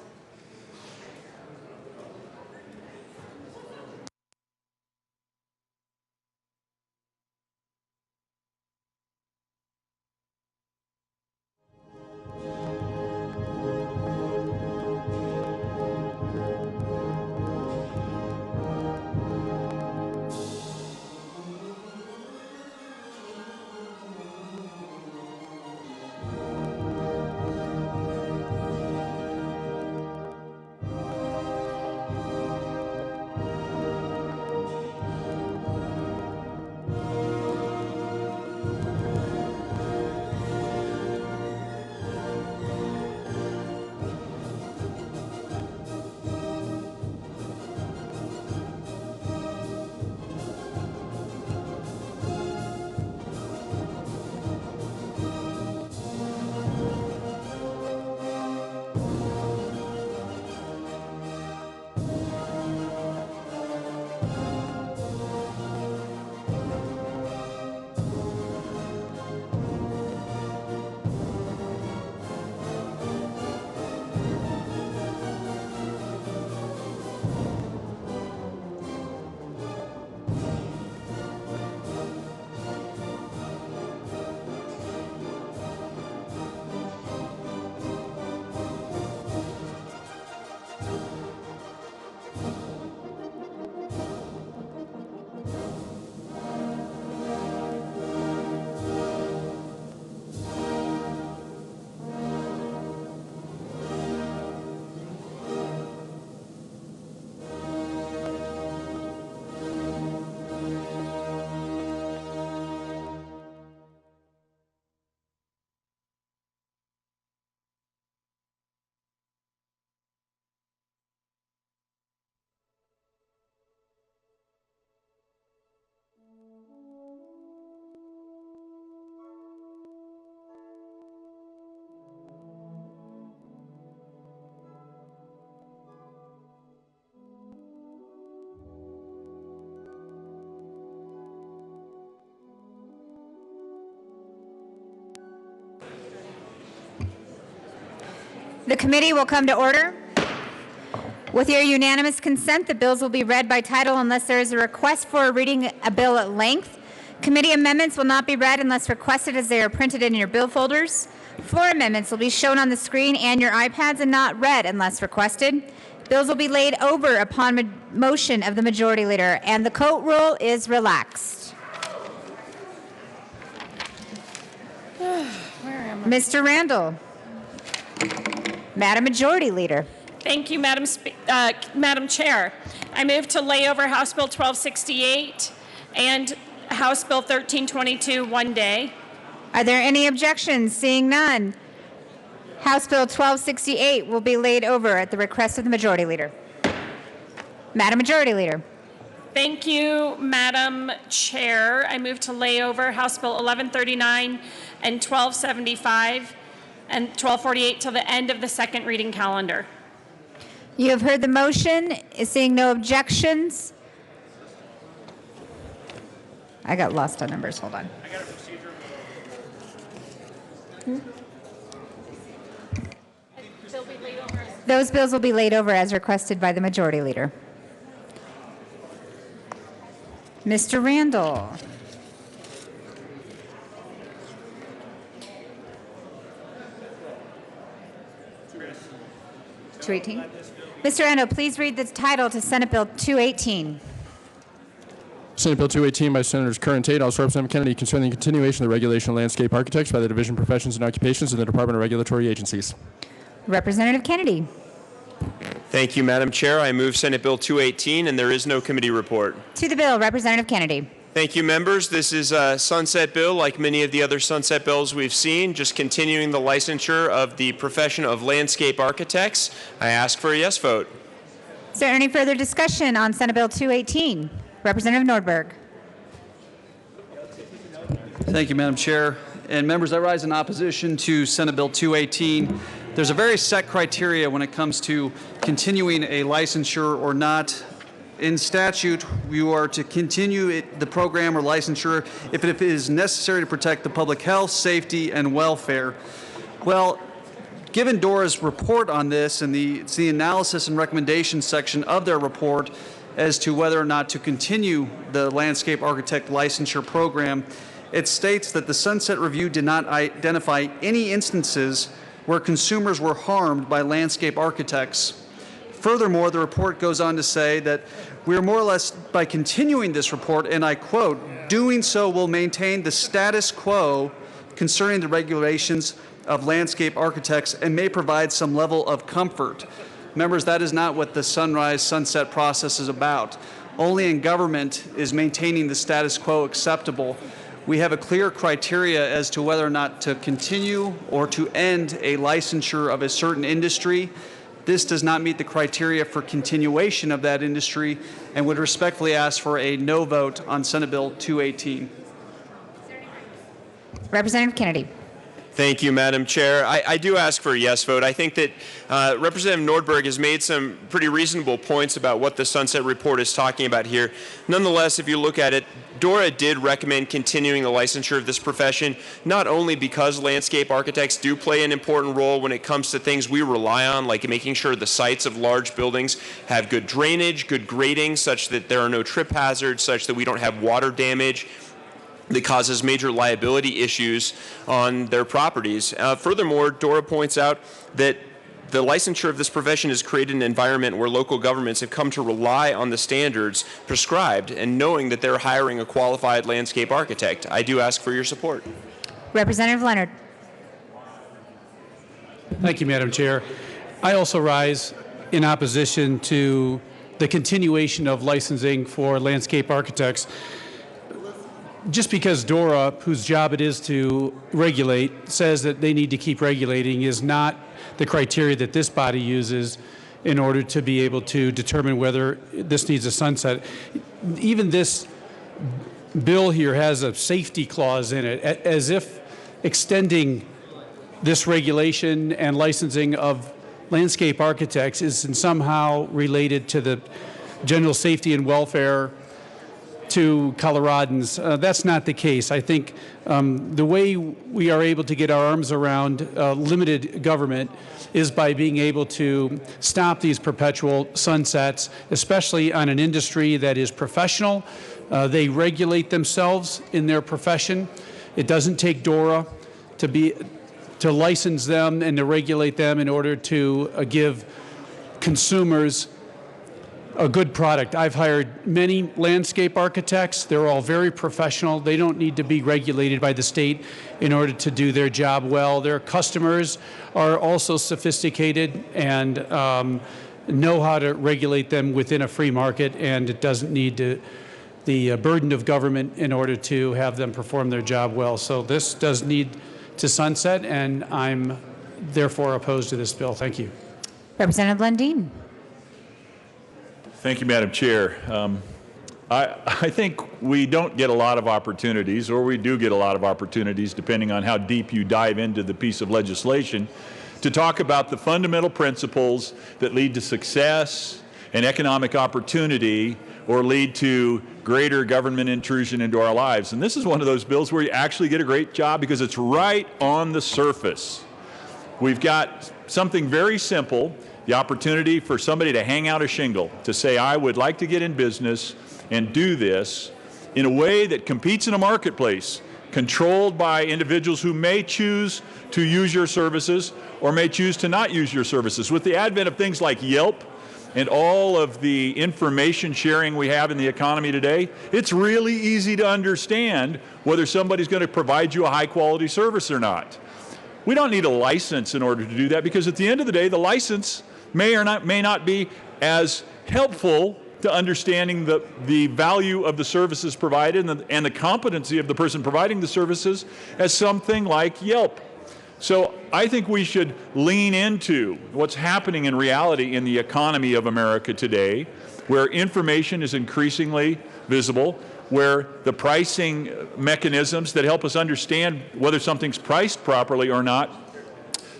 The committee will come to order. With your unanimous consent, the bills will be read by title unless there is a request for reading a bill at length. Committee amendments will not be read unless requested, as they are printed in your bill folders. Floor amendments will be shown on the screen and your iPads and not read unless requested. Bills will be laid over upon motion of the majority leader, and the coat rule is relaxed. Mr. Randall. Madam Majority Leader. Thank you, Madam Chair. I move to lay over House Bill 1268 and House Bill 1322 one day. Are there any objections? Seeing none, House Bill 1268 will be laid over at the request of the Majority Leader. Madam Majority Leader. Thank you, Madam Chair. I move to lay over House Bill 1139 and 1275 and 1248 till the end of the second reading calendar. You have heard the motion. Seeing no objections. I got lost on numbers. Hold on. I got a procedure. Those bills will be laid over as requested by the Majority Leader. Mr. Randall. (218) Mr. Randall, please read the title to Senate Bill 218. Senate Bill 218 by Senators Kerr and Tate, House Representative Kennedy, concerning the continuation of the regulation of landscape architects by the Division of Professions and Occupations in the Department of Regulatory Agencies. Representative Kennedy. Thank you, Madam Chair. I move Senate Bill 218, and there is no committee report. To the bill, Representative Kennedy. Thank you, members. This is a sunset bill like many of the other sunset bills we've seen, just continuing the licensure of the profession of landscape architects. I ask for a yes vote. Is there any further discussion on Senate Bill 218? Representative Nordberg. Thank you, Madam Chair. And members, I rise in opposition to Senate Bill 218. There's a very set criteria when it comes to continuing a licensure or not. In statute, you are to continue the program or licensure if it is necessary to protect the public health, safety, and welfare. Well, given DORA's report on this, and it's the analysis and recommendations section of their report as to whether or not to continue the landscape architect licensure program, it states that the Sunset Review did not identify any instances where consumers were harmed by landscape architects. Furthermore, the report goes on to say that we are more or less, by continuing this report, and I quote, doing so will maintain the status quo concerning the regulations of landscape architects and may provide some level of comfort. Members, that is not what the sunrise sunset process is about. Only in government is maintaining the status quo acceptable. We have a clear criteria as to whether or not to continue or to end a licensure of a certain industry. This does not meet the criteria for continuation of that industry, and would respectfully ask for a no vote on Senate Bill 218. Representative Kennedy. Thank you, Madam Chair. I do ask for a yes vote. I think that Representative Nordberg has made some pretty reasonable points about what the Sunset Report is talking about here. Nonetheless, if you look at it, DORA did recommend continuing the licensure of this profession, not only because landscape architects do play an important role when it comes to things we rely on, like making sure the sites of large buildings have good drainage, good grading, such that there are no trip hazards, such that we don't have water damage that causes major liability issues on their properties. Furthermore, DORA points out that the licensure of this profession has created an environment where local governments have come to rely on the standards prescribed and knowing that they're hiring a qualified landscape architect. I do ask for your support. Representative Leonard. Thank you, Madam Chair. I also rise in opposition to the continuation of licensing for landscape architects. Just because DORA, whose job it is to regulate, says that they need to keep regulating is not the criteria that this body uses in order to be able to determine whether this needs a sunset. Even this bill here has a safety clause in it, as if extending this regulation and licensing of landscape architects is somehow related to the general safety and welfare to Coloradans. That's not the case. I think the way we are able to get our arms around limited government is by being able to stop these perpetual sunsets, especially on an industry that is professional. They regulate themselves in their profession. It doesn't take DORA to license them and to regulate them in order to give consumers a good product. I've hired many landscape architects. They're all very professional. They don't need to be regulated by the state in order to do their job well. Their customers are also sophisticated and know how to regulate them within a free market, and it doesn't need the burden of government in order to have them perform their job well. So this does need to sunset, and I'm therefore opposed to this bill. Thank you. Representative Lundin. Thank you, Madam Chair. I think we don't get a lot of opportunities, or we do get a lot of opportunities, depending on how deep you dive into the piece of legislation, to talk about the fundamental principles that lead to success and economic opportunity, or lead to greater government intrusion into our lives. And this is one of those bills where you actually get a great job because it's right on the surface. We've got something very simple, the opportunity for somebody to hang out a shingle, to say, I would like to get in business and do this in a way that competes in a marketplace controlled by individuals who may choose to use your services or may choose to not use your services. With the advent of things like Yelp and all of the information sharing we have in the economy today, it's really easy to understand whether somebody's going to provide you a high quality service or not. We don't need a license in order to do that, because at the end of the day, the license may not be as helpful to understanding the value of the services provided and the competency of the person providing the services as something like Yelp. So I think we should lean into what's happening in reality in the economy of America today, where information is increasingly visible, where the pricing mechanisms that help us understand whether something's priced properly or not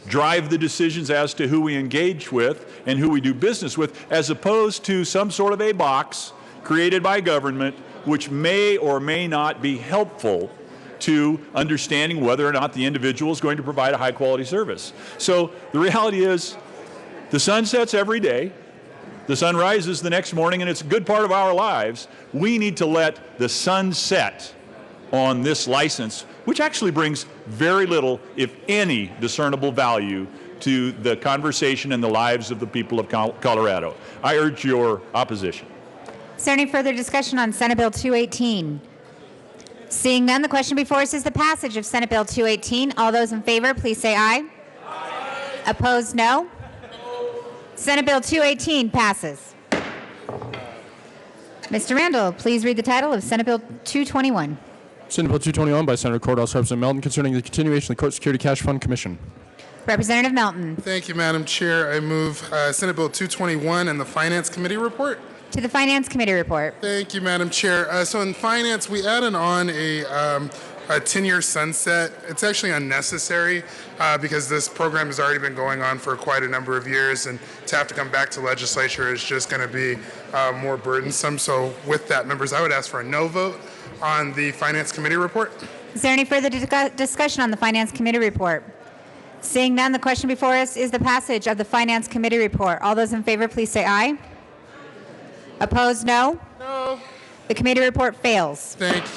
drive the decisions as to who we engage with and who we do business with, as opposed to some sort of a box created by government which may or may not be helpful to understanding whether or not the individual is going to provide a high quality service. So the reality is the sun sets every day, the sun rises the next morning, and it's a good part of our lives. We need to let the sun set on this license, which actually brings very little, if any, discernible value to the conversation and the lives of the people of Colorado. I urge your opposition. Is there any further discussion on Senate Bill 218? Seeing none, the question before us is the passage of Senate Bill 218. All those in favor, please say aye. Aye. Opposed, no. Senate Bill 218 passes. Mr. Randall, please read the title of Senate Bill 221. Senate Bill 221 by Senator Courthouse Representative Melton concerning the continuation of the Court Security Cash Fund Commission. Representative Melton. Thank you, Madam Chair. I move Senate Bill 221 and the Finance Committee report. To the Finance Committee report. Thank you, Madam Chair. So in Finance, we added on a 10-year sunset. It's actually unnecessary because this program has already been going on for quite a number of years, and to have to come back to legislature is just going to be more burdensome. So with that, members, I would ask for a no vote on the Finance Committee report. Is there any further discussion on the Finance Committee report? Seeing none, the question before us is the passage of the Finance Committee report. All those in favor, please say aye. Opposed, no? No. The committee report fails. Thank you.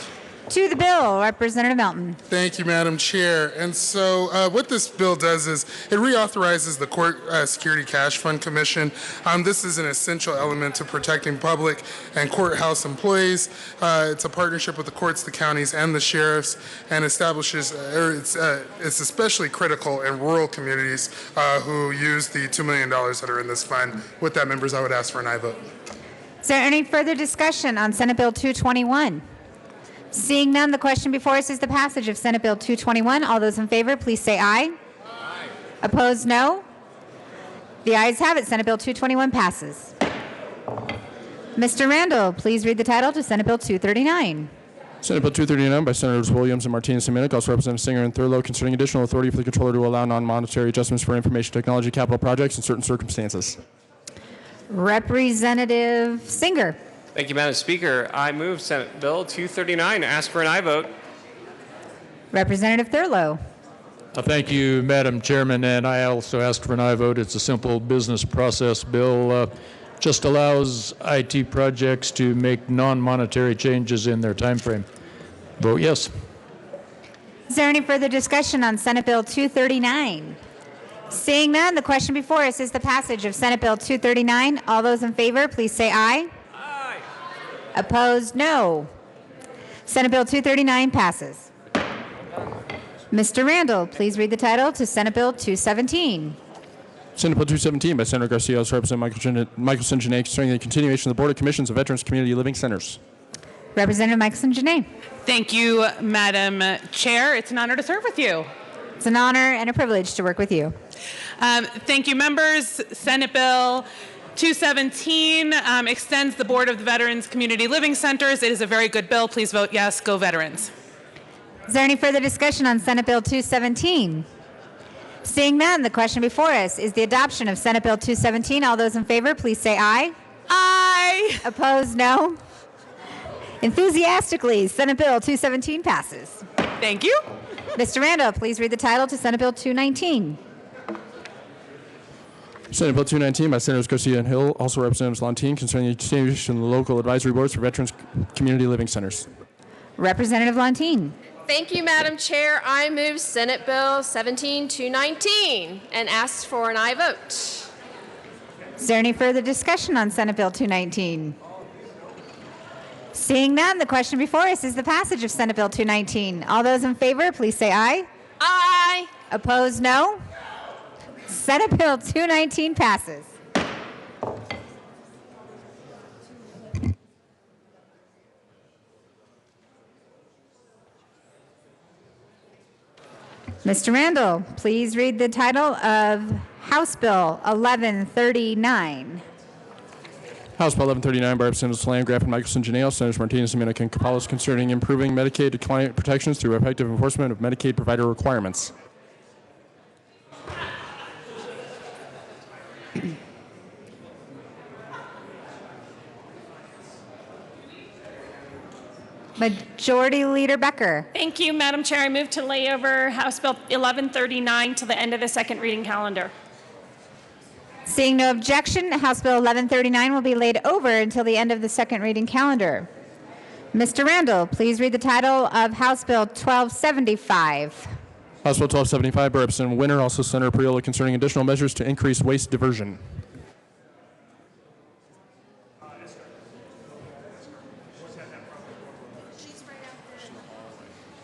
To the bill, Representative Melton. Thank you, Madam Chair. And so what this bill does is it reauthorizes the Court Security Cash Fund Commission. This is an essential element to protecting public and courthouse employees. It's a partnership with the courts, the counties, and the sheriffs, and establishes, it's especially critical in rural communities who use the $2 million that are in this fund. With that, members, I would ask for an aye vote. Is there any further discussion on Senate Bill 221? Seeing none, the question before us is the passage of Senate Bill 221. All those in favor, please say aye. Aye. Opposed, no. The ayes have it. Senate Bill 221 passes. Mr. Randall, please read the title to Senate Bill 239. Senate Bill 239 by Senators Williams and Martinez-Dominic, also Representative Singer and Thurlow, concerning additional authority for the controller to allow non-monetary adjustments for information technology capital projects in certain circumstances. Representative Singer. Thank you, Madam Speaker. I move Senate Bill 239. Ask for an aye vote. Representative Thurlow. Thank you, Madam Chairman, and I also ask for an aye vote. It's a simple business process bill. Just allows IT projects to make non-monetary changes in their time frame. Vote yes. Is there any further discussion on Senate Bill 239? Seeing none, the question before us is the passage of Senate Bill 239. All those in favor, please say aye. Aye. Opposed, no. Senate Bill 239 passes. Mr. Randall, please read the title to Senate Bill 217. Senate Bill 217 by Senator Garcia, also Representative Michelson Janae, concerning the continuation of the Board of Commissions of Veterans Community Living Centers. Representative Michelson Janae. Thank you, Madam Chair. It's an honor to serve with you. It's an honor and a privilege to work with you. Thank you, members. Senate Bill 217 extends the Board of the Veterans Community Living Centers. It is a very good bill. Please vote yes. Go Veterans. Is there any further discussion on Senate Bill 217? Seeing none, the question before us is the adoption of Senate Bill 217. All those in favor, please say aye. Aye. Opposed, no. Enthusiastically, Senate Bill 217 passes. Thank you. Mr. Randall, please read the title to Senate Bill 219. Senate Bill 219 by Senators Garcia and Hill, also Representatives Lontine, concerning the continuation of the local advisory boards for Veterans Community Living Centers. Representative Lontine. Thank you, Madam Chair. I move Senate Bill 17219 and ask for an aye vote. Is there any further discussion on Senate Bill 219? Seeing none, the question before us is the passage of Senate Bill 219. All those in favor, please say aye. Aye. Opposed, no. Senate Bill 219 passes. Mr. Randall, please read the title of House Bill 1139. House Bill 1139 by Representatives Landgraf and Michelson Janelle, Senators Martinez and Minokin Capalos concerning improving Medicaid client protections through effective enforcement of Medicaid provider requirements. Majority Leader Becker. Thank you, Madam Chair. I move to lay over House Bill 1139 to the end of the second reading calendar. Seeing no objection, House Bill 1139 will be laid over until the end of the second reading calendar. Mr. Randall, please read the title of House Bill 1275. House Bill 1275 by Representative Winter, also Senator Priola, concerning additional measures to increase waste diversion.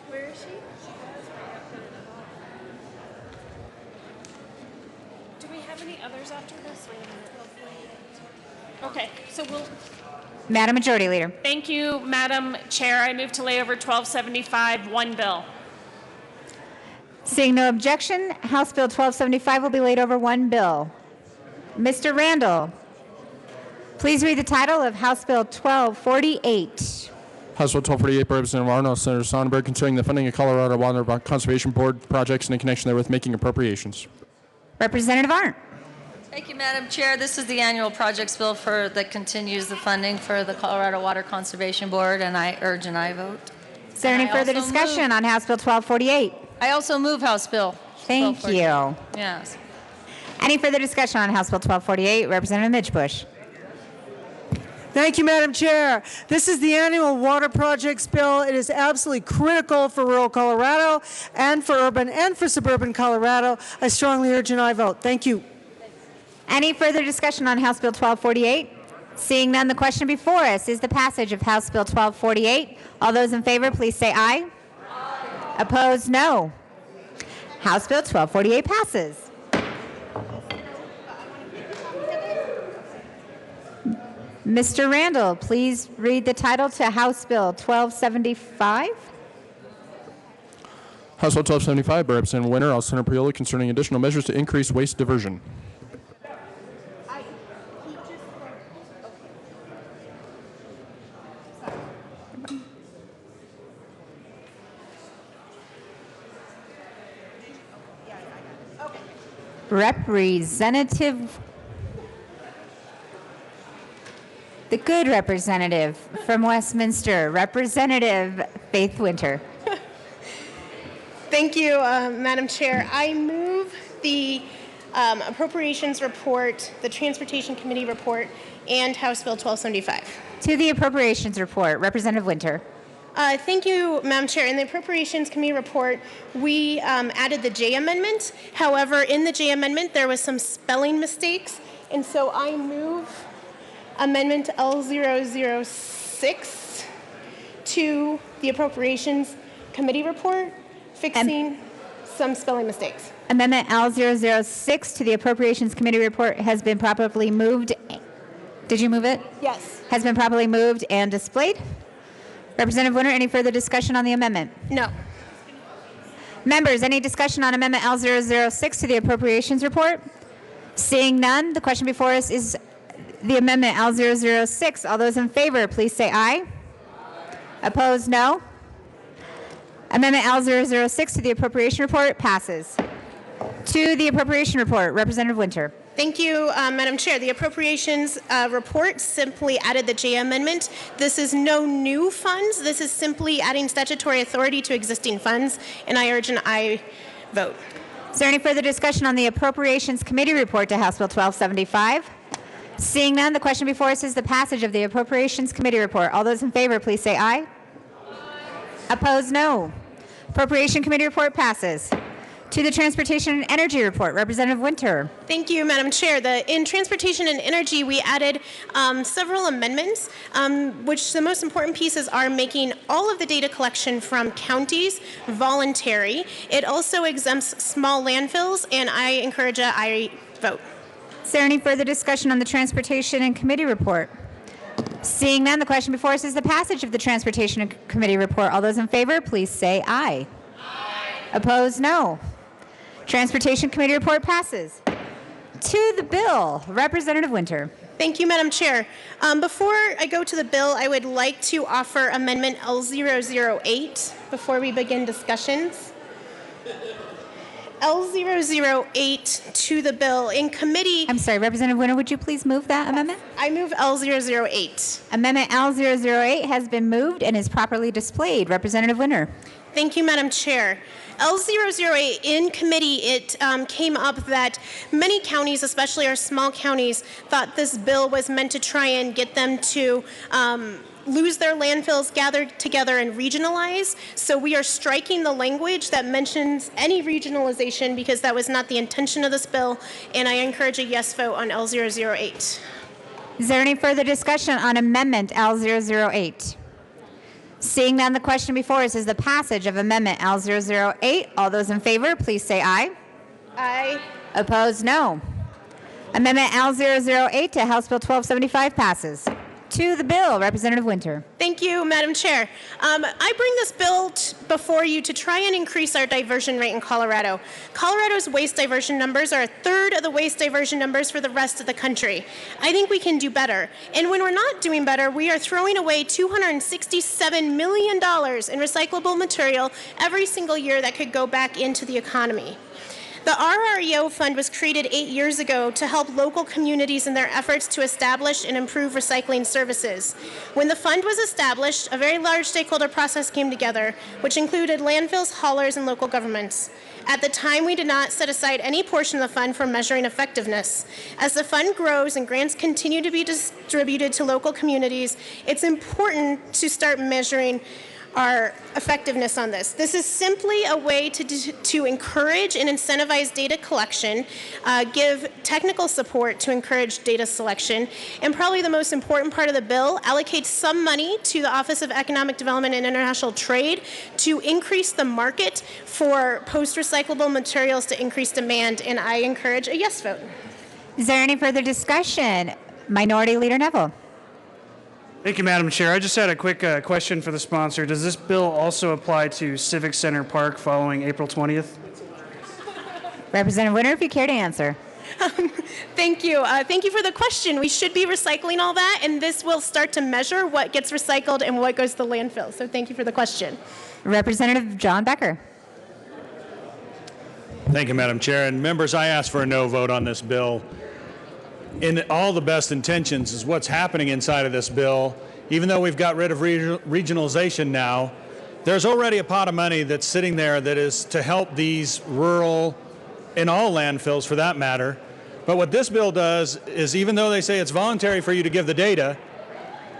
Where is she? Do we have any others after this? Okay, so we'll... Madam Majority Leader. Thank you, Madam Chair. I move to lay over 1275, one bill. Seeing no objection, House Bill 1275 will be laid over one bill. Mr. Randall, please read the title of House Bill 1248. House Bill 1248 by Representative Arnold, Senator Sonnenberg, concerning the funding of Colorado Water Conservation Board projects and in connection therewith making appropriations. Representative Arndt. Thank you, Madam Chair. This is the annual projects bill that continues the funding for the Colorado Water Conservation Board, and I urge an aye vote. Is there any further discussion on House Bill 1248? I also move House Bill. Thank you. Yes. Any further discussion on House Bill 1248? Representative Mitch Bush. Thank you, Madam Chair. This is the annual water projects bill. It is absolutely critical for rural Colorado and for urban and for suburban Colorado. I strongly urge an aye vote. Thank you. Any further discussion on House Bill 1248? Seeing none, the question before us is the passage of House Bill 1248. All those in favor, please say aye. Aye. Opposed, no. House Bill 1248 passes. Mr. Randall, please read the title to House Bill 1275. House Bill 1275 by Representative Winter, also Senator Priola, concerning additional measures to increase waste diversion. Representative, the good representative from Westminster, Representative Faith Winter. Thank you, Madam Chair. I move the Appropriations Report, the Transportation Committee Report, and House Bill 1275. To the Appropriations Report, Representative Winter. Thank you, Madam Chair. In the Appropriations Committee report, we added the J amendment. However, in the J amendment, there was some spelling mistakes, and so I move Amendment L006 to the Appropriations Committee report, fixing some spelling mistakes. Amendment L006 to the Appropriations Committee report has been properly moved. Did you move it? Yes. Has been properly moved and displayed. Representative Winter, any further discussion on the amendment? No. Members, any discussion on Amendment L006 to the Appropriations Report? Seeing none, the question before us is the Amendment L006. All those in favor, please say aye. Opposed, no. Amendment L006 to the Appropriation Report passes. To the Appropriation Report, Representative Winter. Thank you, Madam Chair. The Appropriations Report simply added the J amendment. This is no new funds. This is simply adding statutory authority to existing funds, and I urge an aye vote. Is there any further discussion on the Appropriations Committee report to House Bill 1275? Seeing none, the question before us is the passage of the Appropriations Committee report. All those in favor, please say aye. Aye. Opposed, no. Appropriation Committee report passes. To the Transportation and Energy report, Representative Winter. Thank you, Madam Chair. In Transportation and Energy, we added several amendments, which the most important pieces are making all of the data collection from counties voluntary. It also exempts small landfills, and I encourage an aye vote. Is there any further discussion on the Transportation and Committee report? Seeing none, the question before us is the passage of the Transportation and Committee report. All those in favor, please say aye. Aye. Opposed, no. Transportation Committee report passes. To the bill, Representative Winter. Thank you, Madam Chair. Before I go to the bill, I would like to offer Amendment L008 before we begin discussions. L008 to the bill. In committee... I'm sorry, Representative Winter, would you please move that amendment? I move L008. Amendment L008 has been moved and is properly displayed. Representative Winter. Thank you, Madam Chair. L008, in committee, it came up that many counties, especially our small counties, thought this bill was meant to try and get them to lose their landfills, gather together, and regionalize. So we are striking the language that mentions any regionalization because that was not the intention of this bill, and I encourage a yes vote on L008. Is there any further discussion on Amendment L008? Seeing none, the question before us is the passage of Amendment L008. All those in favor, please say aye. Aye. Opposed, no. Amendment L008 to House Bill 1275 passes. To the bill, Representative Winter. Thank you, Madam Chair. I bring this bill before you to try and increase our diversion rate in Colorado. Colorado's waste diversion numbers are a third of the waste diversion numbers for the rest of the country. I think we can do better. And when we're not doing better, we are throwing away $267 million in recyclable material every single year that could go back into the economy. The RREO Fund was created 8 years ago to help local communities in their efforts to establish and improve recycling services. When the fund was established, a very large stakeholder process came together, which included landfills, haulers, and local governments. At the time, we did not set aside any portion of the fund for measuring effectiveness. As the fund grows and grants continue to be distributed to local communities, it's important to start measuring our effectiveness on this. This is simply a way to encourage and incentivize data collection, give technical support to encourage data selection, and probably the most important part of the bill, allocate some money to the Office of Economic Development and International Trade to increase the market for post-recyclable materials to increase demand, and I encourage a yes vote. Is there any further discussion? Minority Leader Neville. Thank you, Madam Chair. I just had a quick question for the sponsor. Does this bill also apply to Civic Center Park following April 20th? Representative Winter, if you care to answer. Thank you. Thank you for the question. We should be recycling all that, and this will start to measure what gets recycled and what goes to the landfill. So thank you for the question. Representative John Becker. Thank you, Madam Chair. And members, I ask for a no vote on this bill. In all the best intentions is what's happening inside of this bill. Even though we've got rid of regionalization now, there's already a pot of money that's sitting there that is to help these rural, in all landfills for that matter. But what this bill does is, even though they say it's voluntary for you to give the data,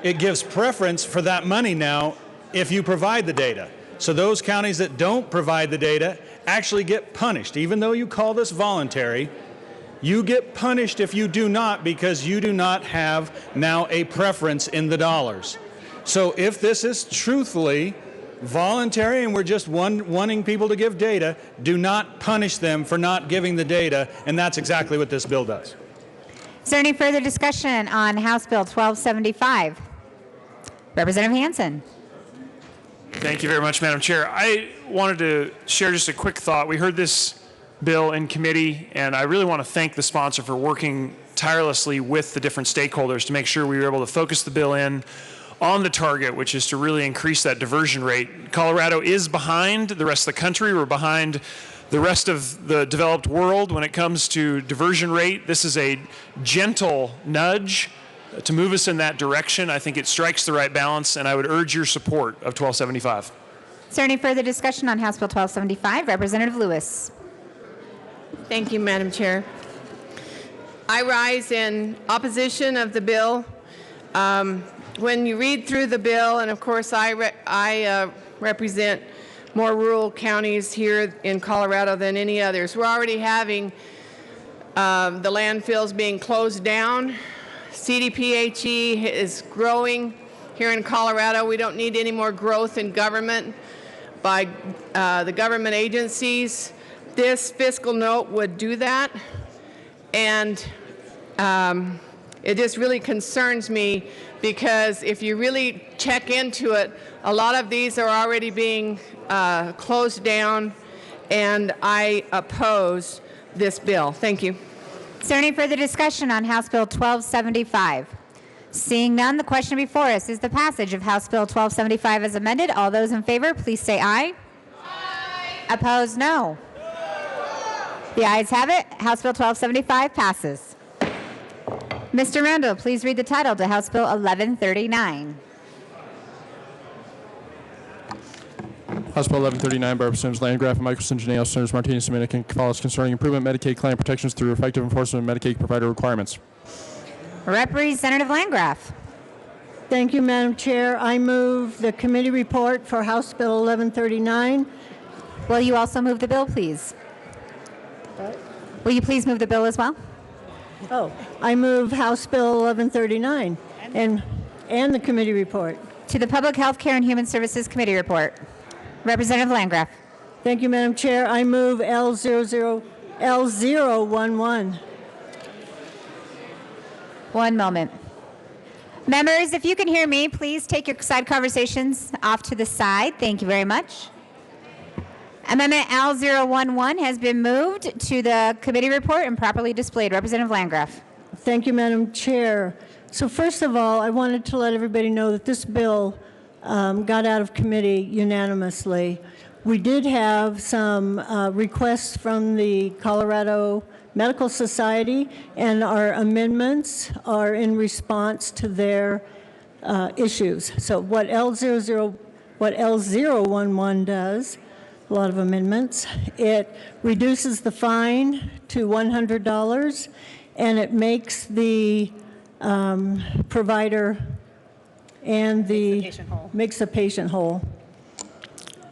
it gives preference for that money now if you provide the data. So those counties that don't provide the data actually get punished. Even though you call this voluntary, you get punished if you do not, because you do not have now a preference in the dollars. So if this is truthfully voluntary and we're just wanting people to give data, do not punish them for not giving the data, and that's exactly what this bill does. Is there any further discussion on House Bill 1275? Representative Hansen. Thank you very much, Madam Chair. I wanted to share just a quick thought. We heard this bill in committee, and I really want to thank the sponsor for working tirelessly with the different stakeholders to make sure we were able to focus the bill in on the target, which is to really increase that diversion rate. Colorado is behind the rest of the country. We're behind the rest of the developed world when it comes to diversion rate. This is a gentle nudge to move us in that direction. I think it strikes the right balance, and I would urge your support of 1275. Is there any further discussion on House Bill 1275? Representative Lewis. Thank you, Madam Chair. I rise in opposition of the bill. When you read through the bill, and of course I represent more rural counties here in Colorado than any others. We're already having the landfills being closed down. CDPHE is growing here in Colorado. We don't need any more growth in government by the government agencies. This fiscal note would do that, and it just really concerns me, because if you really check into it, a lot of these are already being closed down, and I oppose this bill. Thank you. Is there any further discussion on House Bill 1275? Seeing none, the question before us is the passage of House Bill 1275 as amended. All those in favor, please say aye. Aye. Opposed, no. The ayes have it. House Bill 1275 passes. Mr. Randall, please read the title to House Bill 1139. House Bill 1139 by Representatives Landgraf and Michelson, Janelle, Senators Martinez, Dominic, and Gonzalez concerning improvement Medicaid client protections through effective enforcement of Medicaid provider requirements. Representative Landgraf. Thank you, Madam Chair. I move the committee report for House Bill 1139. Will you also move the bill, please? Will you please move the bill as well? Oh, I move House Bill 1139 and the committee report. To the Public Health Care and Human Services Committee report. Representative Landgraf. Thank you, Madam Chair. I move L011. One moment. Members, if you can hear me, please take your side conversations off to the side. Thank you very much. Amendment L011 has been moved to the committee report and properly displayed. Representative Landgraf. Thank you, Madam Chair. So first of all, I wanted to let everybody know that this bill got out of committee unanimously. We did have some requests from the Colorado Medical Society, and our amendments are in response to their issues. So what L011 does, a lot of amendments, it reduces the fine to $100, and it makes the provider and makes the patient whole.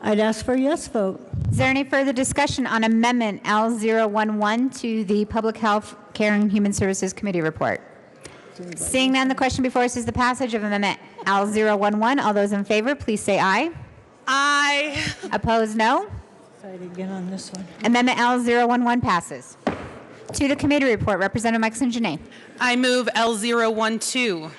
I'd ask for a yes vote. Is there any further discussion on Amendment L011 to the Public Health Care and Human Services Committee report? Seeing none, the question before us is the passage of Amendment L011. All those in favor, please say aye. Aye. Opposed, no. Decided again on this one. Amendment L011 passes. To the committee report, Representative Mikeson Janay. I move L012.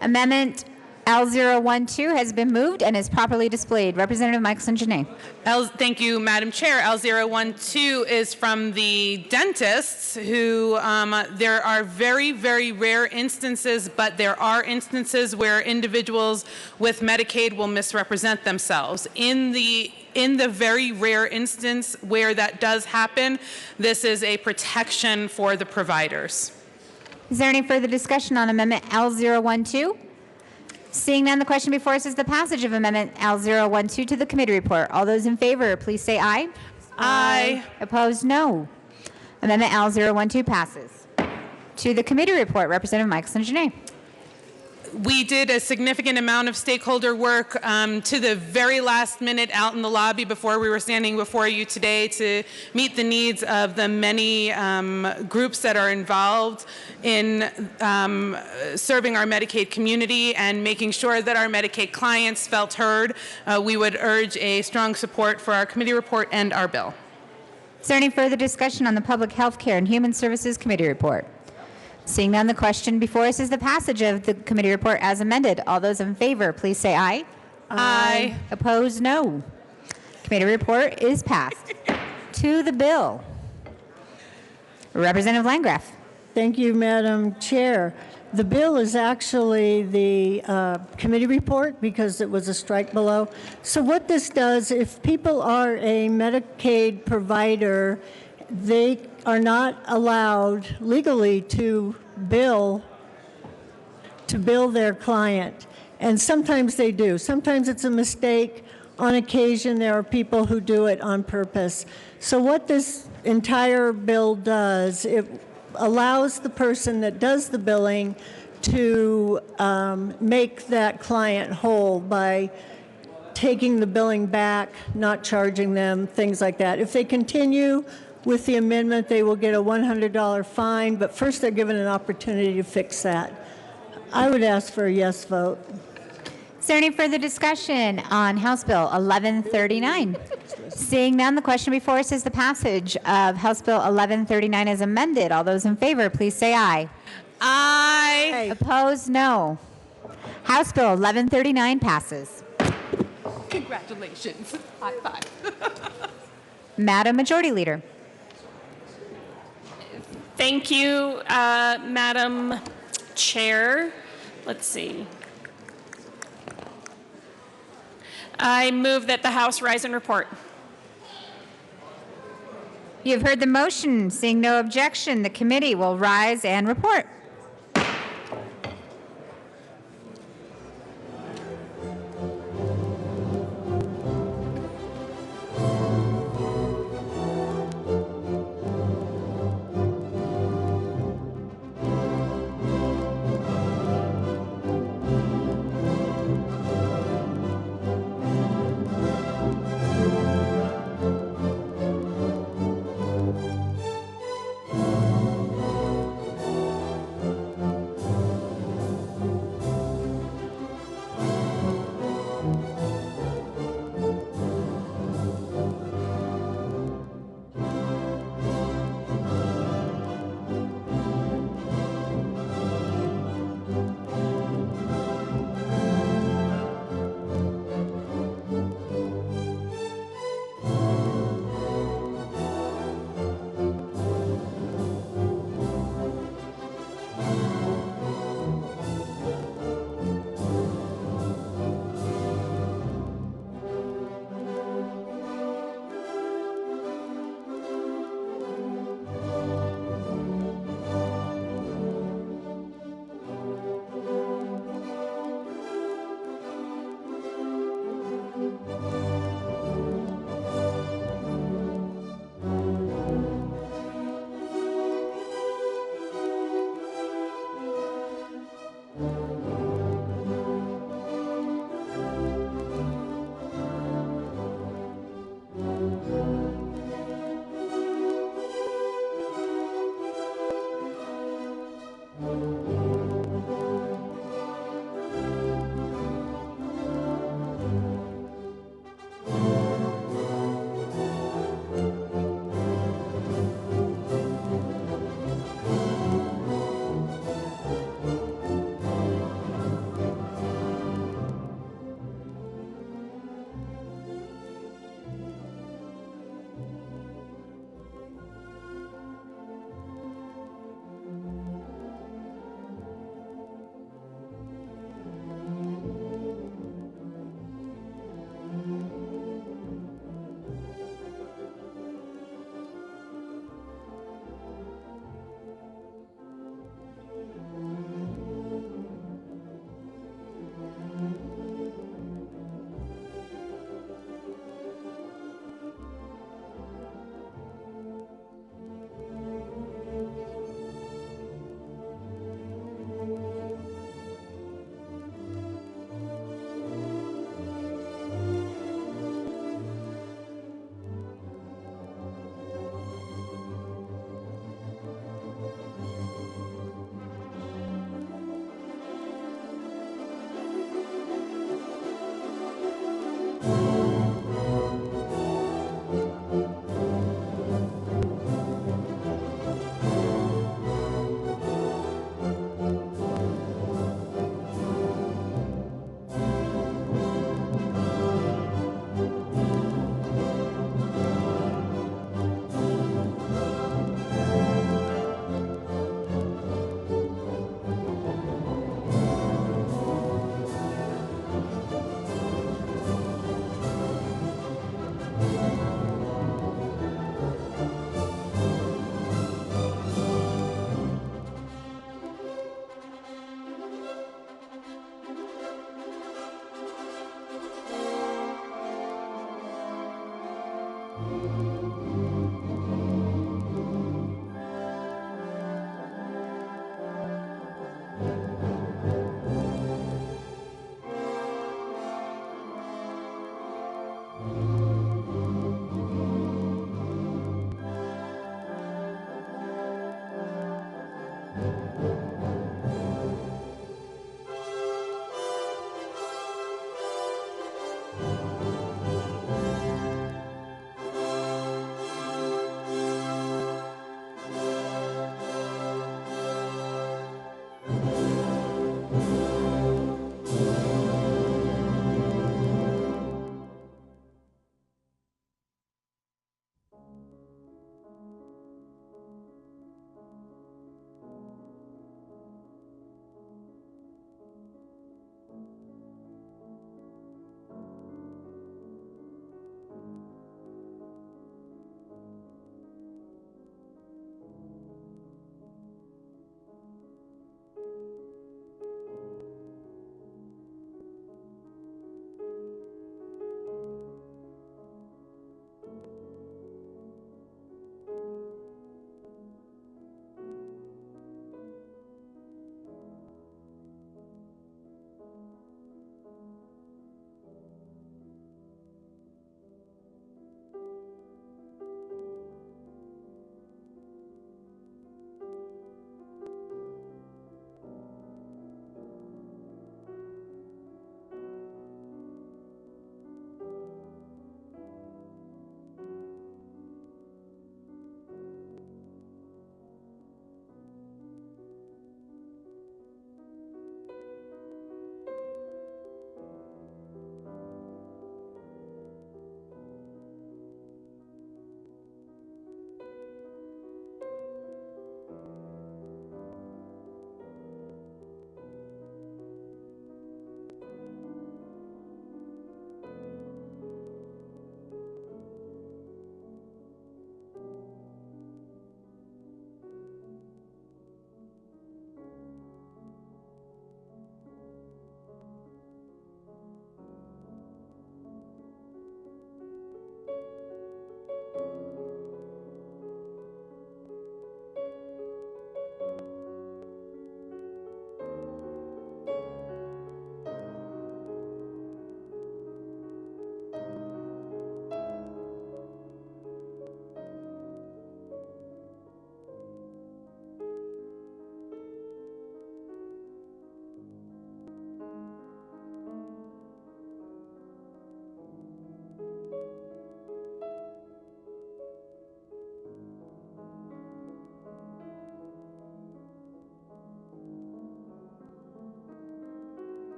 Amendment L012 has been moved and is properly displayed. Representative Mikeson Janay. Thank you, Madam Chair. L012 is from the dentists who, there are very, very rare instances, but there are instances where individuals with Medicaid will misrepresent themselves. In the very rare instance where that does happen, this is a protection for the providers. Is there any further discussion on Amendment L012? Seeing none, the question before us is the passage of Amendment L012 to the committee report. All those in favor, please say aye. Aye. Opposed, no. Amendment L012 passes. To the committee report, Representative Mikeson Janay. We did a significant amount of stakeholder work to the very last minute out in the lobby before we were standing before you today to meet the needs of the many groups that are involved in serving our Medicaid community and making sure that our Medicaid clients felt heard. We would urge a strong support for our committee report and our bill. Is there any further discussion on the Public Health Care and Human Services Committee report? Seeing none, the question before us is the passage of the committee report as amended. All those in favor, please say aye. Aye. Opposed, no. Committee report is passed. To the bill. Representative Landgraf. Thank you, Madam Chair. The bill is actually the committee report because it was a strike below. So what this does, if people are a Medicaid provider, they are not allowed legally to bill their client. And sometimes they do. Sometimes it's a mistake. On occasion, there are people who do it on purpose. So what this entire bill does, it allows the person that does the billing to make that client whole by taking the billing back, not charging them, things like that. If they continue with the amendment, they will get a $100 fine, but first they're given an opportunity to fix that. I would ask for a yes vote. Is there any further discussion on House Bill 1139? Seeing none, the question before us is the passage of House Bill 1139 as amended. All those in favor, please say aye. Aye. Opposed, no. House Bill 1139 passes. Congratulations. High five. Madam Majority Leader. Thank you, Madam Chair. Let's see. I move that the House rise and report. You have heard the motion. Seeing no objection, the committee will rise and report.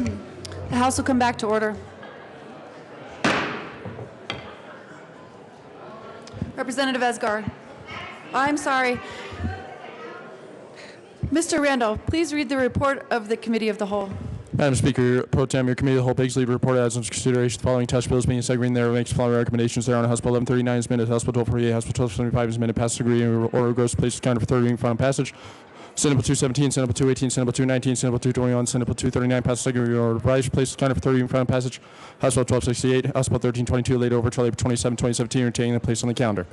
The House will come back to order. Representative Esgar. I'm sorry. Mr. Randall, please read the report of the Committee of the Whole. Madam Speaker, Pro Tem, your Committee of the Whole begs leave to report as under consideration the following touch bills being segregated there makes the following recommendations there on House Bill 1139 is minute, House Bill 1248, House Bill 1275 is minute, passed agree or goes to place to counter for third reading, final passage. Senate Bill 217, Senate Bill 218, Senate Bill 219, Senate Bill 221, Senate Bill 239, passed second reading or revised, placed to counter for third reading, final passage. House Bill 1268, House Bill 1322, laid over till April 27, 2017, retaining the place on the calendar.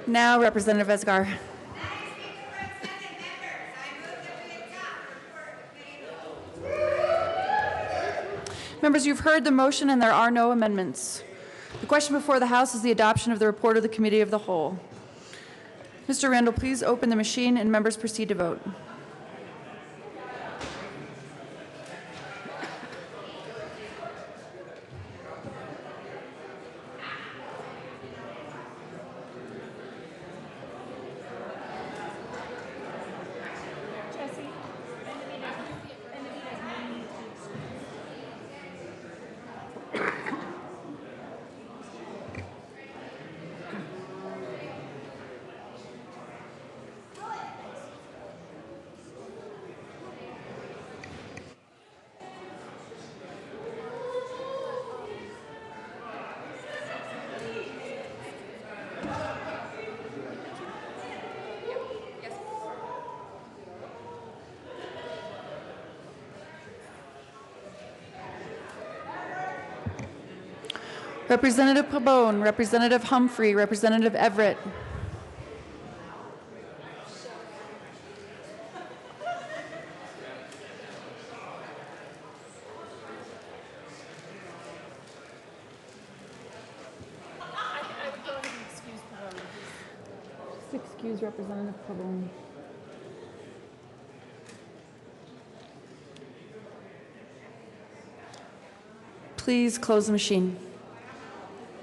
Now, Representative Esgar. Members, you've heard the motion and there are no amendments. The question before the House is the adoption of the report of the Committee of the Whole. Mr. Randall, please open the machine and members proceed to vote. Representative Pabon, Representative Humphrey, Representative Everett. Excuse Representative Pabon. Please close the machine.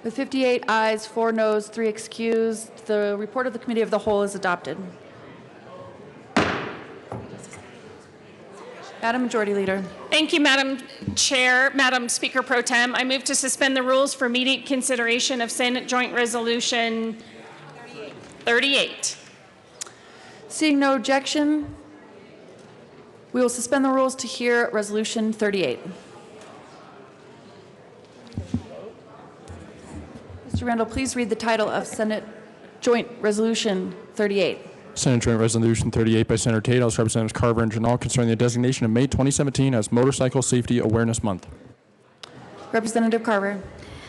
With 58 ayes, 4 noes, 3 excused, the report of the Committee of the Whole is adopted. Madam Majority Leader. Thank you, Madam Chair. Madam Speaker Pro Tem, I move to suspend the rules for immediate consideration of Senate Joint Resolution 38. Seeing no objection, we will suspend the rules to hear Resolution 38. Mr. Randall, please read the title of Senate Joint Resolution 38. Senate Joint Resolution 38 by Senator Tate, House Representatives Carver and Janal concerning the designation of May 2017 as Motorcycle Safety Awareness Month. Representative Carver.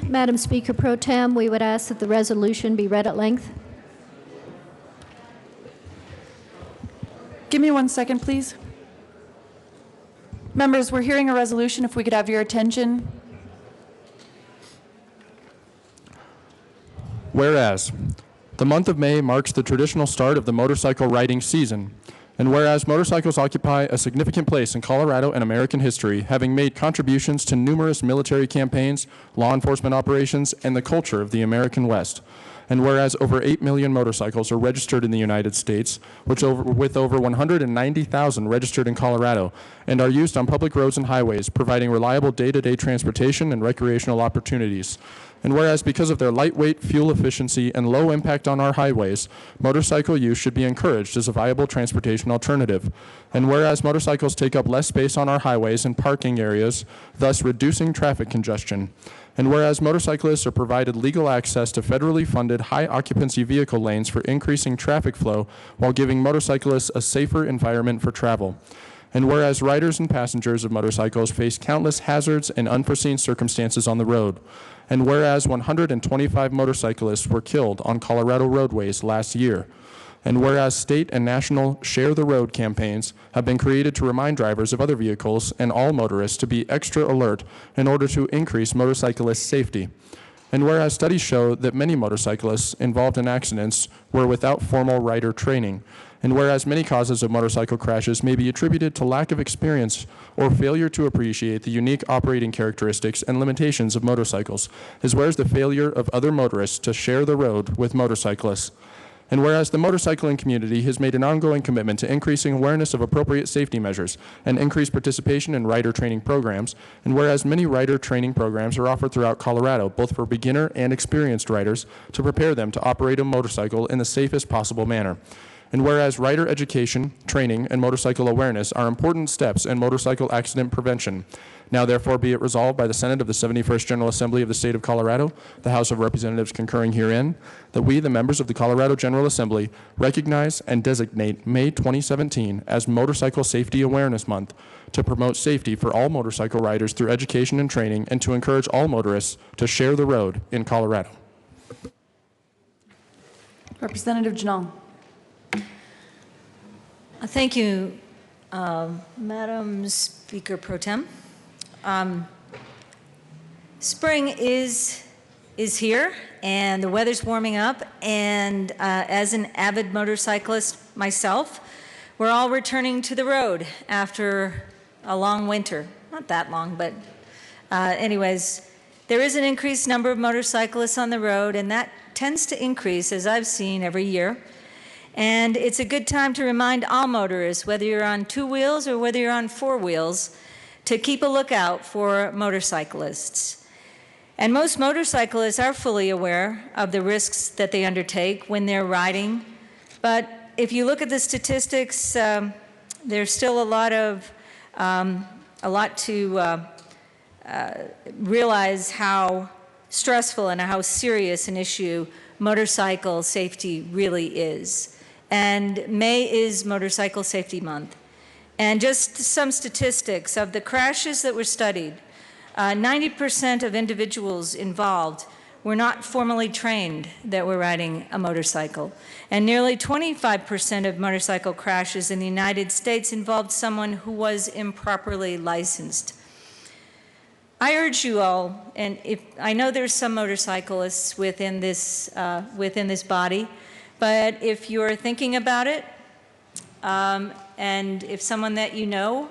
Madam Speaker Pro Tem, we would ask that the resolution be read at length. Give me 1 second, please. Members, we're hearing a resolution. If we could have your attention. Whereas, the month of May marks the traditional start of the motorcycle riding season, and whereas motorcycles occupy a significant place in Colorado and American history, having made contributions to numerous military campaigns, law enforcement operations, and the culture of the American West, and whereas over 8 million motorcycles are registered in the United States, with over 190,000 registered in Colorado, and are used on public roads and highways, providing reliable day-to-day transportation and recreational opportunities. And whereas because of their lightweight, fuel efficiency, and low impact on our highways, motorcycle use should be encouraged as a viable transportation alternative. And whereas motorcycles take up less space on our highways and parking areas, thus reducing traffic congestion. And whereas motorcyclists are provided legal access to federally funded high-occupancy vehicle lanes for increasing traffic flow while giving motorcyclists a safer environment for travel. And whereas riders and passengers of motorcycles face countless hazards and unforeseen circumstances on the road. And whereas 125 motorcyclists were killed on Colorado roadways last year. And whereas state and national Share the Road campaigns have been created to remind drivers of other vehicles and all motorists to be extra alert in order to increase motorcyclist safety. And whereas studies show that many motorcyclists involved in accidents were without formal rider training. And whereas many causes of motorcycle crashes may be attributed to lack of experience or failure to appreciate the unique operating characteristics and limitations of motorcycles, as well as the failure of other motorists to share the road with motorcyclists. And whereas the motorcycling community has made an ongoing commitment to increasing awareness of appropriate safety measures and increased participation in rider training programs, and whereas many rider training programs are offered throughout Colorado, both for beginner and experienced riders, to prepare them to operate a motorcycle in the safest possible manner. And whereas rider education, training, and motorcycle awareness are important steps in motorcycle accident prevention, now therefore be it resolved by the Senate of the 71st General Assembly of the State of Colorado, the House of Representatives concurring herein, that we, the members of the Colorado General Assembly, recognize and designate May 2017 as Motorcycle Safety Awareness Month to promote safety for all motorcycle riders through education and training, and to encourage all motorists to share the road in Colorado. Representative Janal. Thank you, Madam Speaker Pro Tem. Spring is here, and the weather's warming up, and as an avid motorcyclist myself, we're all returning to the road after a long winter. Not that long, but anyways, there is an increased number of motorcyclists on the road, and that tends to increase, as I've seen, every year. And it's a good time to remind all motorists, whether you're on 2 wheels or whether you're on 4 wheels, to keep a lookout for motorcyclists. And most motorcyclists are fully aware of the risks that they undertake when they're riding. But if you look at the statistics, there's still a lot to realize how stressful and how serious an issue motorcycle safety really is. And May is Motorcycle Safety Month. And just some statistics of the crashes that were studied, 90% of individuals involved were not formally trained that were riding a motorcycle. And nearly 25% of motorcycle crashes in the United States involved someone who was improperly licensed. I urge you all, and I know there's some motorcyclists within this body, but if you're thinking about it, and if someone that you know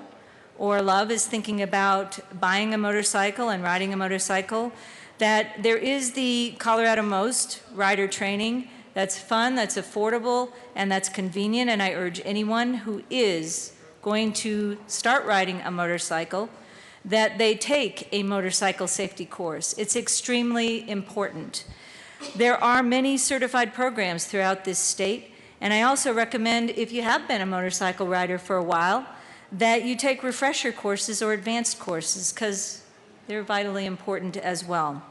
or love is thinking about buying a motorcycle and riding a motorcycle, that there is the Colorado Most rider training that's fun, that's affordable, and that's convenient, and I urge anyone who is going to start riding a motorcycle that they take a motorcycle safety course. It's extremely important. There are many certified programs throughout this state, and I also recommend, if you have been a motorcycle rider for a while, that you take refresher courses or advanced courses, because they're vitally important as well.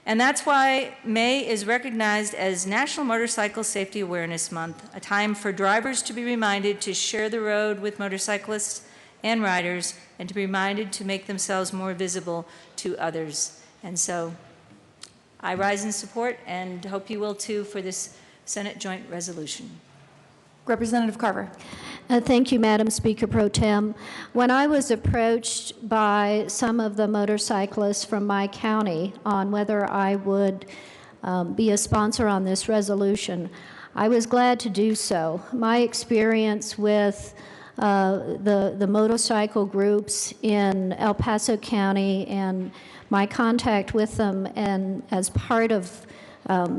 And that's why May is recognized as National Motorcycle Safety Awareness Month, a time for drivers to be reminded to share the road with motorcyclists and riders, and to be reminded to make themselves more visible to others. And so I rise in support and hope you will too for this Senate joint resolution. Representative Carver. Thank you, Madam Speaker Pro Tem. When I was approached by some of the motorcyclists from my county on whether I would be a sponsor on this resolution, I was glad to do so. My experience with the motorcycle groups in El Paso County and my contact with them, and as part of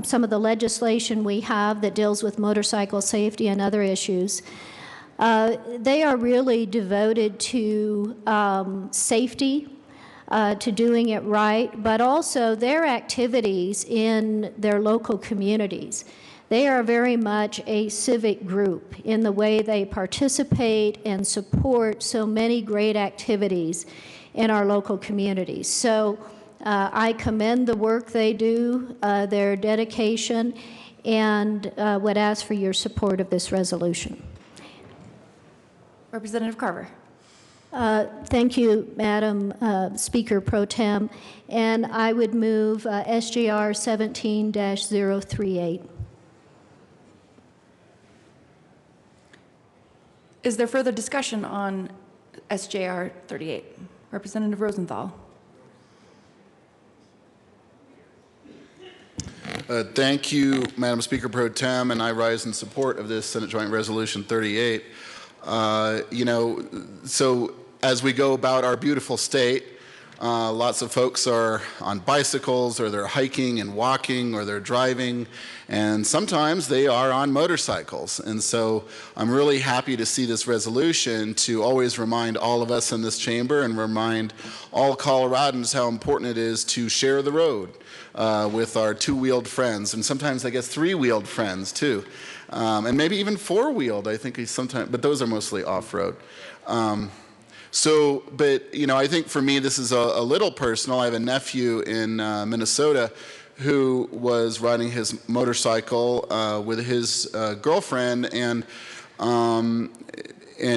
some of the legislation we have that deals with motorcycle safety and other issues, they are really devoted to safety, to doing it right, but also their activities in their local communities. They are very much a civic group in the way they participate and support so many great activities in our local communities. So I commend the work they do, their dedication, and would ask for your support of this resolution. Representative Carver. Thank you, Madam Speaker Pro Tem, and I would move SJR 17-038. Is there further discussion on SJR 38? Representative Rosenthal. Thank you, Madam Speaker Pro Tem, and I rise in support of this Senate Joint Resolution 38. So as we go about our beautiful state, Lots of folks are on bicycles, or they're hiking and walking, or they're driving, and sometimes they are on motorcycles. And so I'm really happy to see this resolution to always remind all of us in this chamber and remind all Coloradans how important it is to share the road with our two-wheeled friends, and sometimes I guess three-wheeled friends too, and maybe even four-wheeled. I think sometimes, but those are mostly off-road. But you know, I think for me this is a little personal. I have a nephew in Minnesota who was riding his motorcycle with his girlfriend, and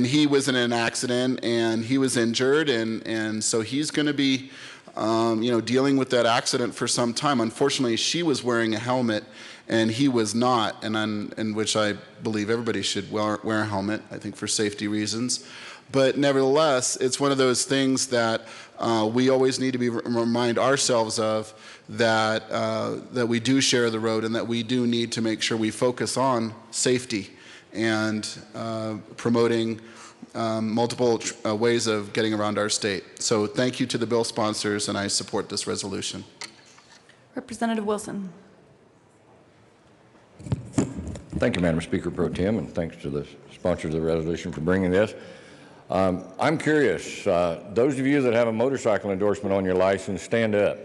he was in an accident and he was injured, and so he's going to be dealing with that accident for some time. Unfortunately, she was wearing a helmet and he was not, and which I believe everybody should wear a helmet, I think, for safety reasons. But nevertheless, it's one of those things that we always need to remind ourselves of, that we do share the road, and that we do need to make sure we focus on safety and promoting multiple ways of getting around our state. So thank you to the bill sponsors, and I support this resolution. Representative Wilson. Thank you, Madam Speaker Pro Tem, and thanks to the sponsors of the resolution for bringing this. I'm curious, those of you that have a motorcycle endorsement on your license, stand up.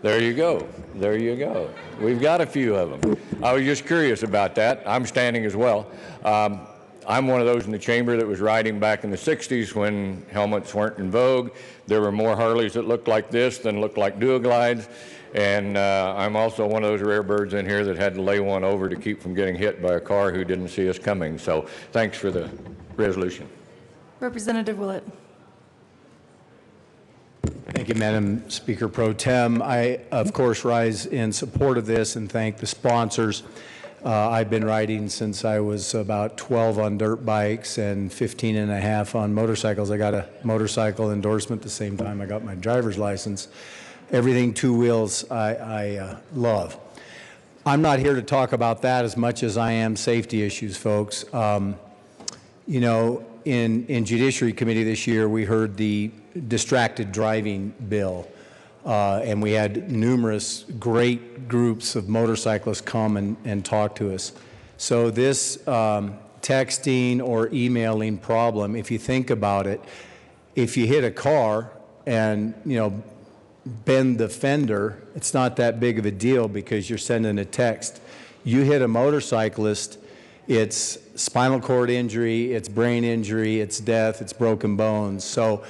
There you go. There you go. We've got a few of them. I was just curious about that. I'm standing as well. I'm one of those in the chamber that was riding back in the 60s when helmets weren't in vogue. There were more Harleys that looked like this than looked like Duoglides. And I'm also one of those rare birds in here that had to lay one over to keep from getting hit by a car who didn't see us coming. So thanks for the resolution. Representative Willett. Thank you, Madam Speaker Pro Tem. I, of course, rise in support of this and thank the sponsors. I've been riding since I was about 12 on dirt bikes and 15 and a half on motorcycles. I got a motorcycle endorsement the same time I got my driver's license. Everything two wheels I love. I'm not here to talk about that as much as I am safety issues, folks. You know, in Judiciary Committee this year, we heard the distracted driving bill, and we had numerous great groups of motorcyclists come and talk to us. So this texting or emailing problem, if you think about it, if you hit a car and, you know, bend the fender, it's not that big of a deal because you're sending a text. You hit a motorcyclist, it's spinal cord injury, it's brain injury, it's death, it's broken bones. So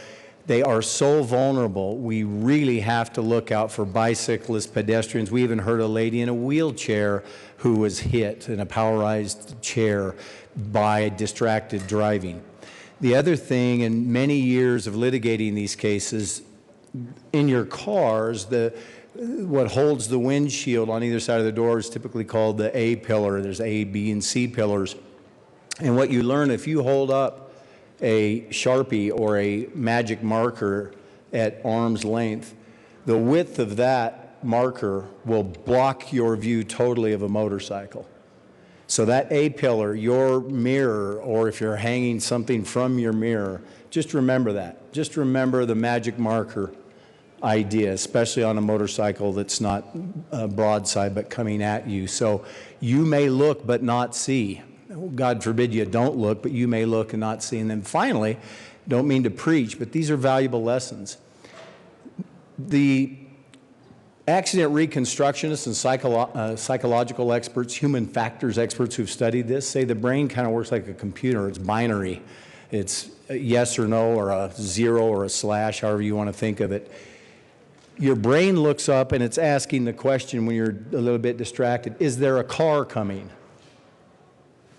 they are so vulnerable. We really have to look out for bicyclists, pedestrians. We even heard a lady in a wheelchair who was hit in a powerized chair by distracted driving. The other thing, in many years of litigating these cases, in your cars, what holds the windshield on either side of the door is typically called the A pillar. There's A, B, and C pillars. And what you learn, if you hold up a Sharpie or a magic marker at arm's length, the width of that marker will block your view totally of a motorcycle. So that A pillar, your mirror, or if you're hanging something from your mirror, just remember that. Just remember the magic marker idea, especially on a motorcycle that's not broadside but coming at you. So you may look but not see. God forbid you don't look, but you may look and not see. And then finally, don't mean to preach, but these are valuable lessons. The accident reconstructionists and psychological experts, human factors experts who've studied this, say the brain kind of works like a computer. It's binary. It's a yes or no, or a zero or a slash, however you want to think of it. Your brain looks up and it's asking the question when you're a little bit distracted, is there a car coming?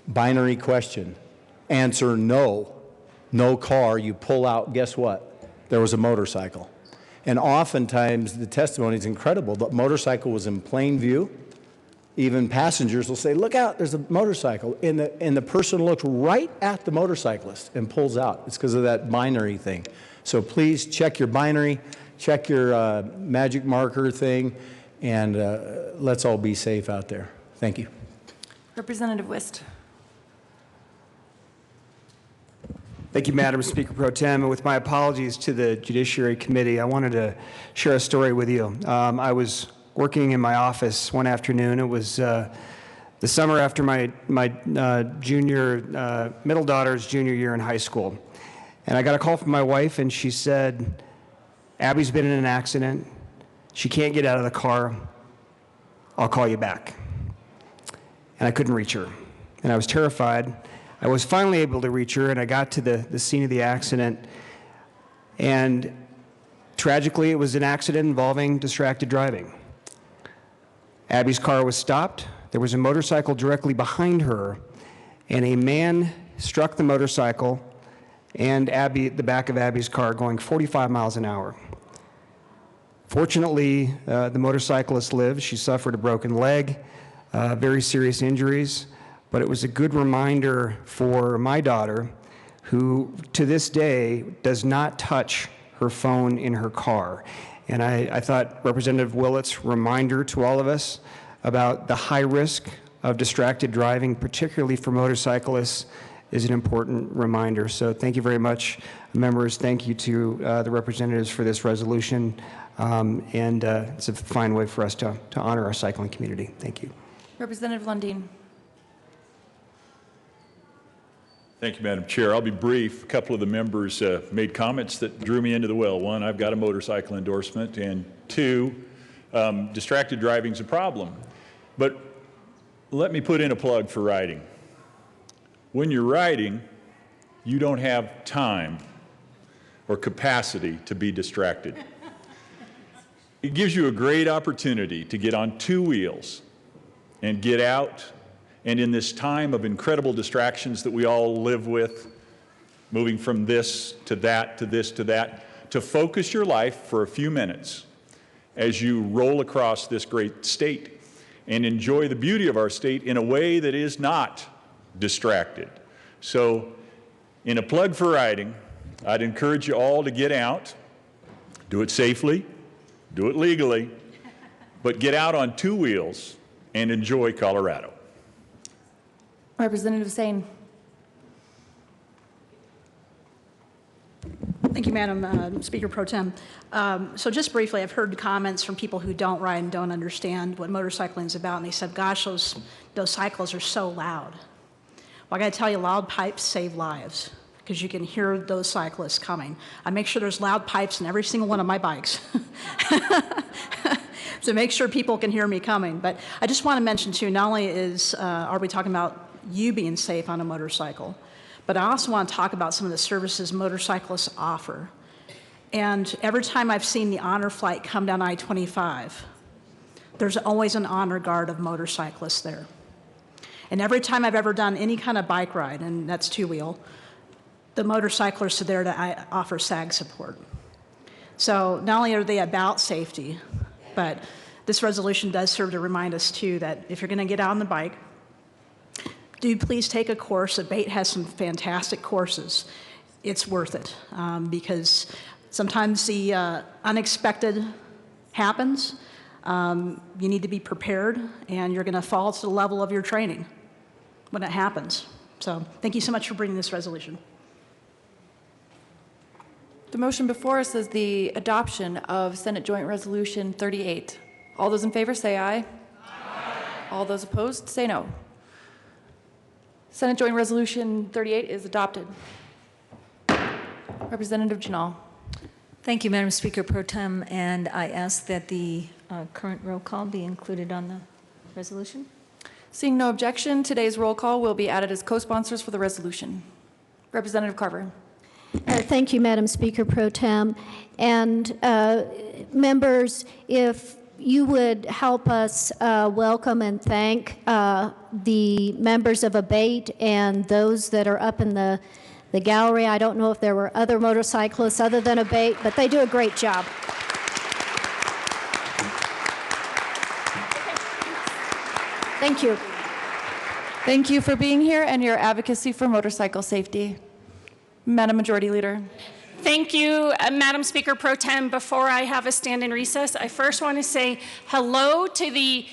Binary question. Answer no. No car. You pull out, guess what? There was a motorcycle. And oftentimes the testimony is incredible. The motorcycle was in plain view. Even passengers will say, look out, there's a motorcycle. And the person looks right at the motorcyclist and pulls out. It's because of that binary thing. So please check your binary, check your magic marker thing, and let's all be safe out there. Thank you. Representative Wist. Thank you, Madam Speaker Pro Tem. And with my apologies to the Judiciary Committee, I wanted to share a story with you. I was working in my office one afternoon. It was the summer after my middle daughter's junior year in high school. And I got a call from my wife, and she said, Abby's been in an accident. She can't get out of the car. I'll call you back. And I couldn't reach her. And I was terrified. I was finally able to reach her, and I got to the scene of the accident. And tragically, it was an accident involving distracted driving. Abby's car was stopped. There was a motorcycle directly behind her, and a man struck the motorcycle and the back of Abby's car going 45 miles an hour. Fortunately, the motorcyclist lived. She suffered a broken leg, very serious injuries. But it was a good reminder for my daughter, who to this day does not touch her phone in her car. And I thought Representative Willett's reminder to all of us about the high risk of distracted driving, particularly for motorcyclists, is an important reminder. So thank you very much, members. Thank you to the representatives for this resolution. It's a fine way for us to honor our cycling community. Thank you. Representative Lundin. Thank you, Madam Chair. I'll be brief. A couple of the members made comments that drew me into the well. One, I've got a motorcycle endorsement, and two, distracted driving is a problem. But let me put in a plug for riding. When you're riding, you don't have time or capacity to be distracted. It gives you a great opportunity to get on two wheels and get out. And in this time of incredible distractions that we all live with, moving from this to that, to this to that, to focus your life for a few minutes as you roll across this great state and enjoy the beauty of our state in a way that is not distracted. So, in a plug for riding, I'd encourage you all to get out, do it safely, do it legally, but get out on two wheels and enjoy Colorado. Representative Sane. Thank you, Madam Speaker Pro Tem. So just briefly, I've heard comments from people who don't ride and don't understand what motorcycling is about, and they said, gosh, those cyclists are so loud. Well, I got to tell you, loud pipes save lives, because you can hear those cyclists coming. I make sure there's loud pipes in every single one of my bikes to make sure people can hear me coming. But I just want to mention, too, not only are we talking about you being safe on a motorcycle, but I also want to talk about some of the services motorcyclists offer. And every time I've seen the honor flight come down I-25, there's always an honor guard of motorcyclists there. And every time I've ever done any kind of bike ride, and that's two-wheel, the motorcyclists are there to offer SAG support. So not only are they about safety, but this resolution does serve to remind us, too, that if you're going to get out on the bike, do please take a course. ABATE has some fantastic courses. It's worth it because sometimes the unexpected happens. You need to be prepared, and you're going to fall to the level of your training when it happens. So thank you so much for bringing this resolution. The motion before us is the adoption of Senate Joint Resolution 38. All those in favor say aye. Aye. All those opposed say no. Senate Joint Resolution 38 is adopted. Representative Janal. Thank you, Madam Speaker Pro Tem, and I ask that the current roll call be included on the resolution. Seeing no objection, today's roll call will be added as co-sponsors for the resolution. Representative Carver. Thank you, Madam Speaker Pro Tem. And members, if you would help us welcome and thank the members of ABATE and those that are up in the gallery. I don't know if there were other motorcyclists other than ABATE, but they do a great job. Thank you. Thank you for being here and your advocacy for motorcycle safety. Madam Majority Leader. Thank you, Madam Speaker Pro Tem. Before I have a stand in recess, I first want to say hello to the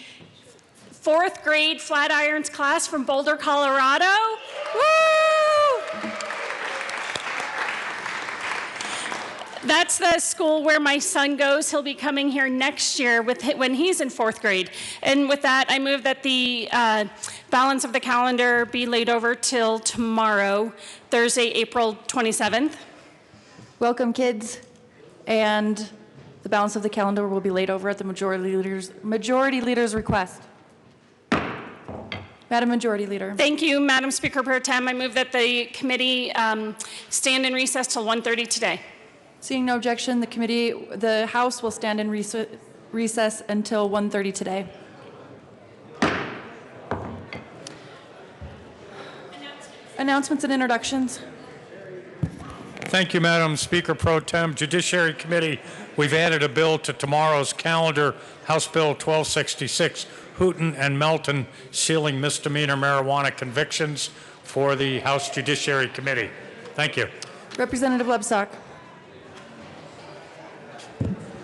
4th grade Flatirons class from Boulder, Colorado. Woo! That's the school where my son goes. He'll be coming here next year when he's in 4th grade. And with that, I move that the balance of the calendar be laid over till tomorrow, Thursday, April 27th. Welcome, kids. And the balance of the calendar will be laid over at the majority leader's request. Madam Majority Leader. Thank you, Madam Speaker Pro Tem. I move that the committee stand in recess till 1:30 today. Seeing no objection, the House will stand in recess until 1:30 today. Announcements and introductions. Thank you, Madam Speaker Pro Tem. Judiciary Committee, we've added a bill to tomorrow's calendar, House Bill 1266, Hooten and Melton sealing misdemeanor marijuana convictions for the House Judiciary Committee. Thank you. Representative Lebsack.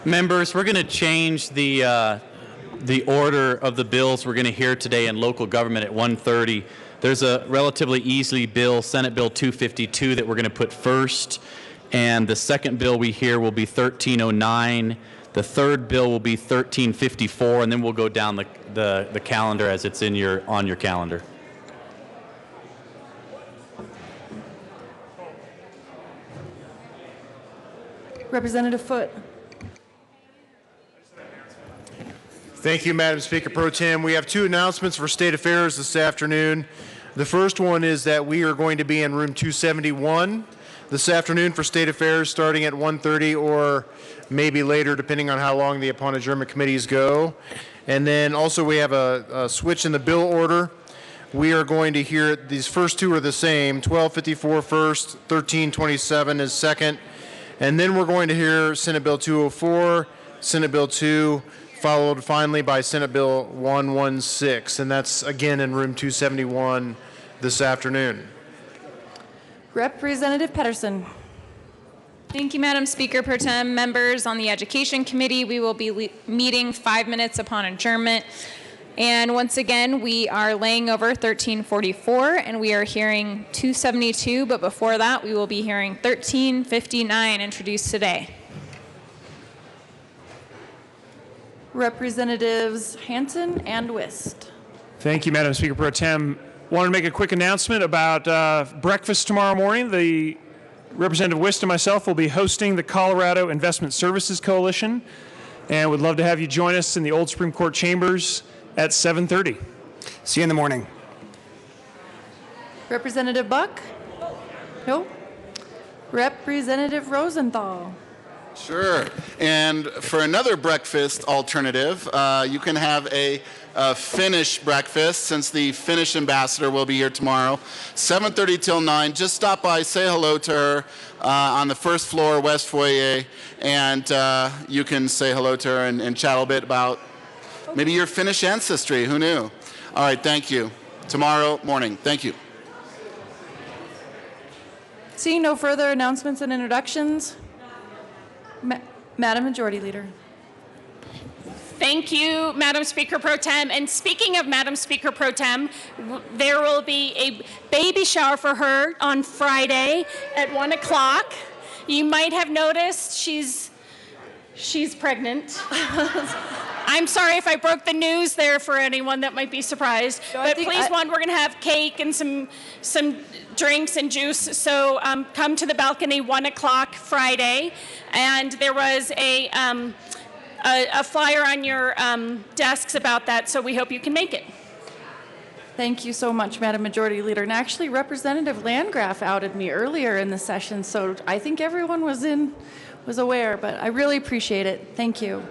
Members, we're going to change the order of the bills we're going to hear today in local government at 1:30. There's a relatively easy bill, Senate Bill 252, that we're going to put first, and the second bill we hear will be 1309. The third bill will be 1354, and then we'll go down the calendar as it's on your calendar. Representative Foote. Thank you, Madam Speaker Pro Tem. We have two announcements for State Affairs this afternoon. The first one is that we are going to be in room 271 this afternoon for State Affairs starting at 1:30 or maybe later, depending on how long the upon adjournment committees go. And then also we have a switch in the bill order. We are going to hear, these first two are the same, 1254 first, 1327 is second. And then we're going to hear Senate Bill 204, Senate Bill 2, followed finally by Senate Bill 116. And that's again in room 271 this afternoon. Representative Pedersen. Thank you, Madam Speaker Pro Tem. Members on the Education Committee, we will be meeting 5 minutes upon adjournment. And once again, we are laying over 1344 and we are hearing 272, but before that, we will be hearing 1359 introduced today. Representatives Hansen and Wist. Thank you, Madam Speaker Pro Tem. Wanted to make a quick announcement about breakfast tomorrow morning. The Representative Wist and myself will be hosting the Colorado Investment Services Coalition, and would love to have you join us in the Old Supreme Court chambers at 7:30. See you in the morning. Representative Buck? No. Representative Rosenthal. Sure. And for another breakfast alternative, you can have a Finnish breakfast, since the Finnish ambassador will be here tomorrow, 7:30 till 9. Just stop by, say hello to her on the first floor, West Foyer, and you can say hello to her and chat a little bit about maybe your Finnish ancestry. Who knew? All right, thank you. Tomorrow morning. Thank you. Seeing no further announcements and introductions, Madam Majority Leader. Thank you, Madam Speaker Pro Tem. And speaking of Madam Speaker Pro Tem, there will be a baby shower for her on Friday at 1 o'clock. You might have noticed she's pregnant. I'm sorry if I broke the news there for anyone that might be surprised. But please, we're going to have cake and some drinks and juice. So come to the balcony 1 o'clock Friday. And there was a flyer on your desks about that, so we hope you can make it. Thank you so much, Madam Majority Leader. And actually, Representative Landgraf outed me earlier in the session, so I think everyone was aware, but I really appreciate it. Thank you.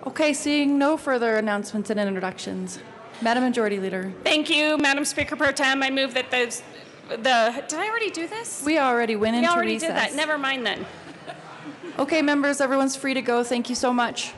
Okay, seeing no further announcements and introductions, Madam Majority Leader. Thank you, Madam Speaker Pro Tem. I move that did I already do this? We already went into recess. We already did that. Never mind then. Okay, members, everyone's free to go. Thank you so much.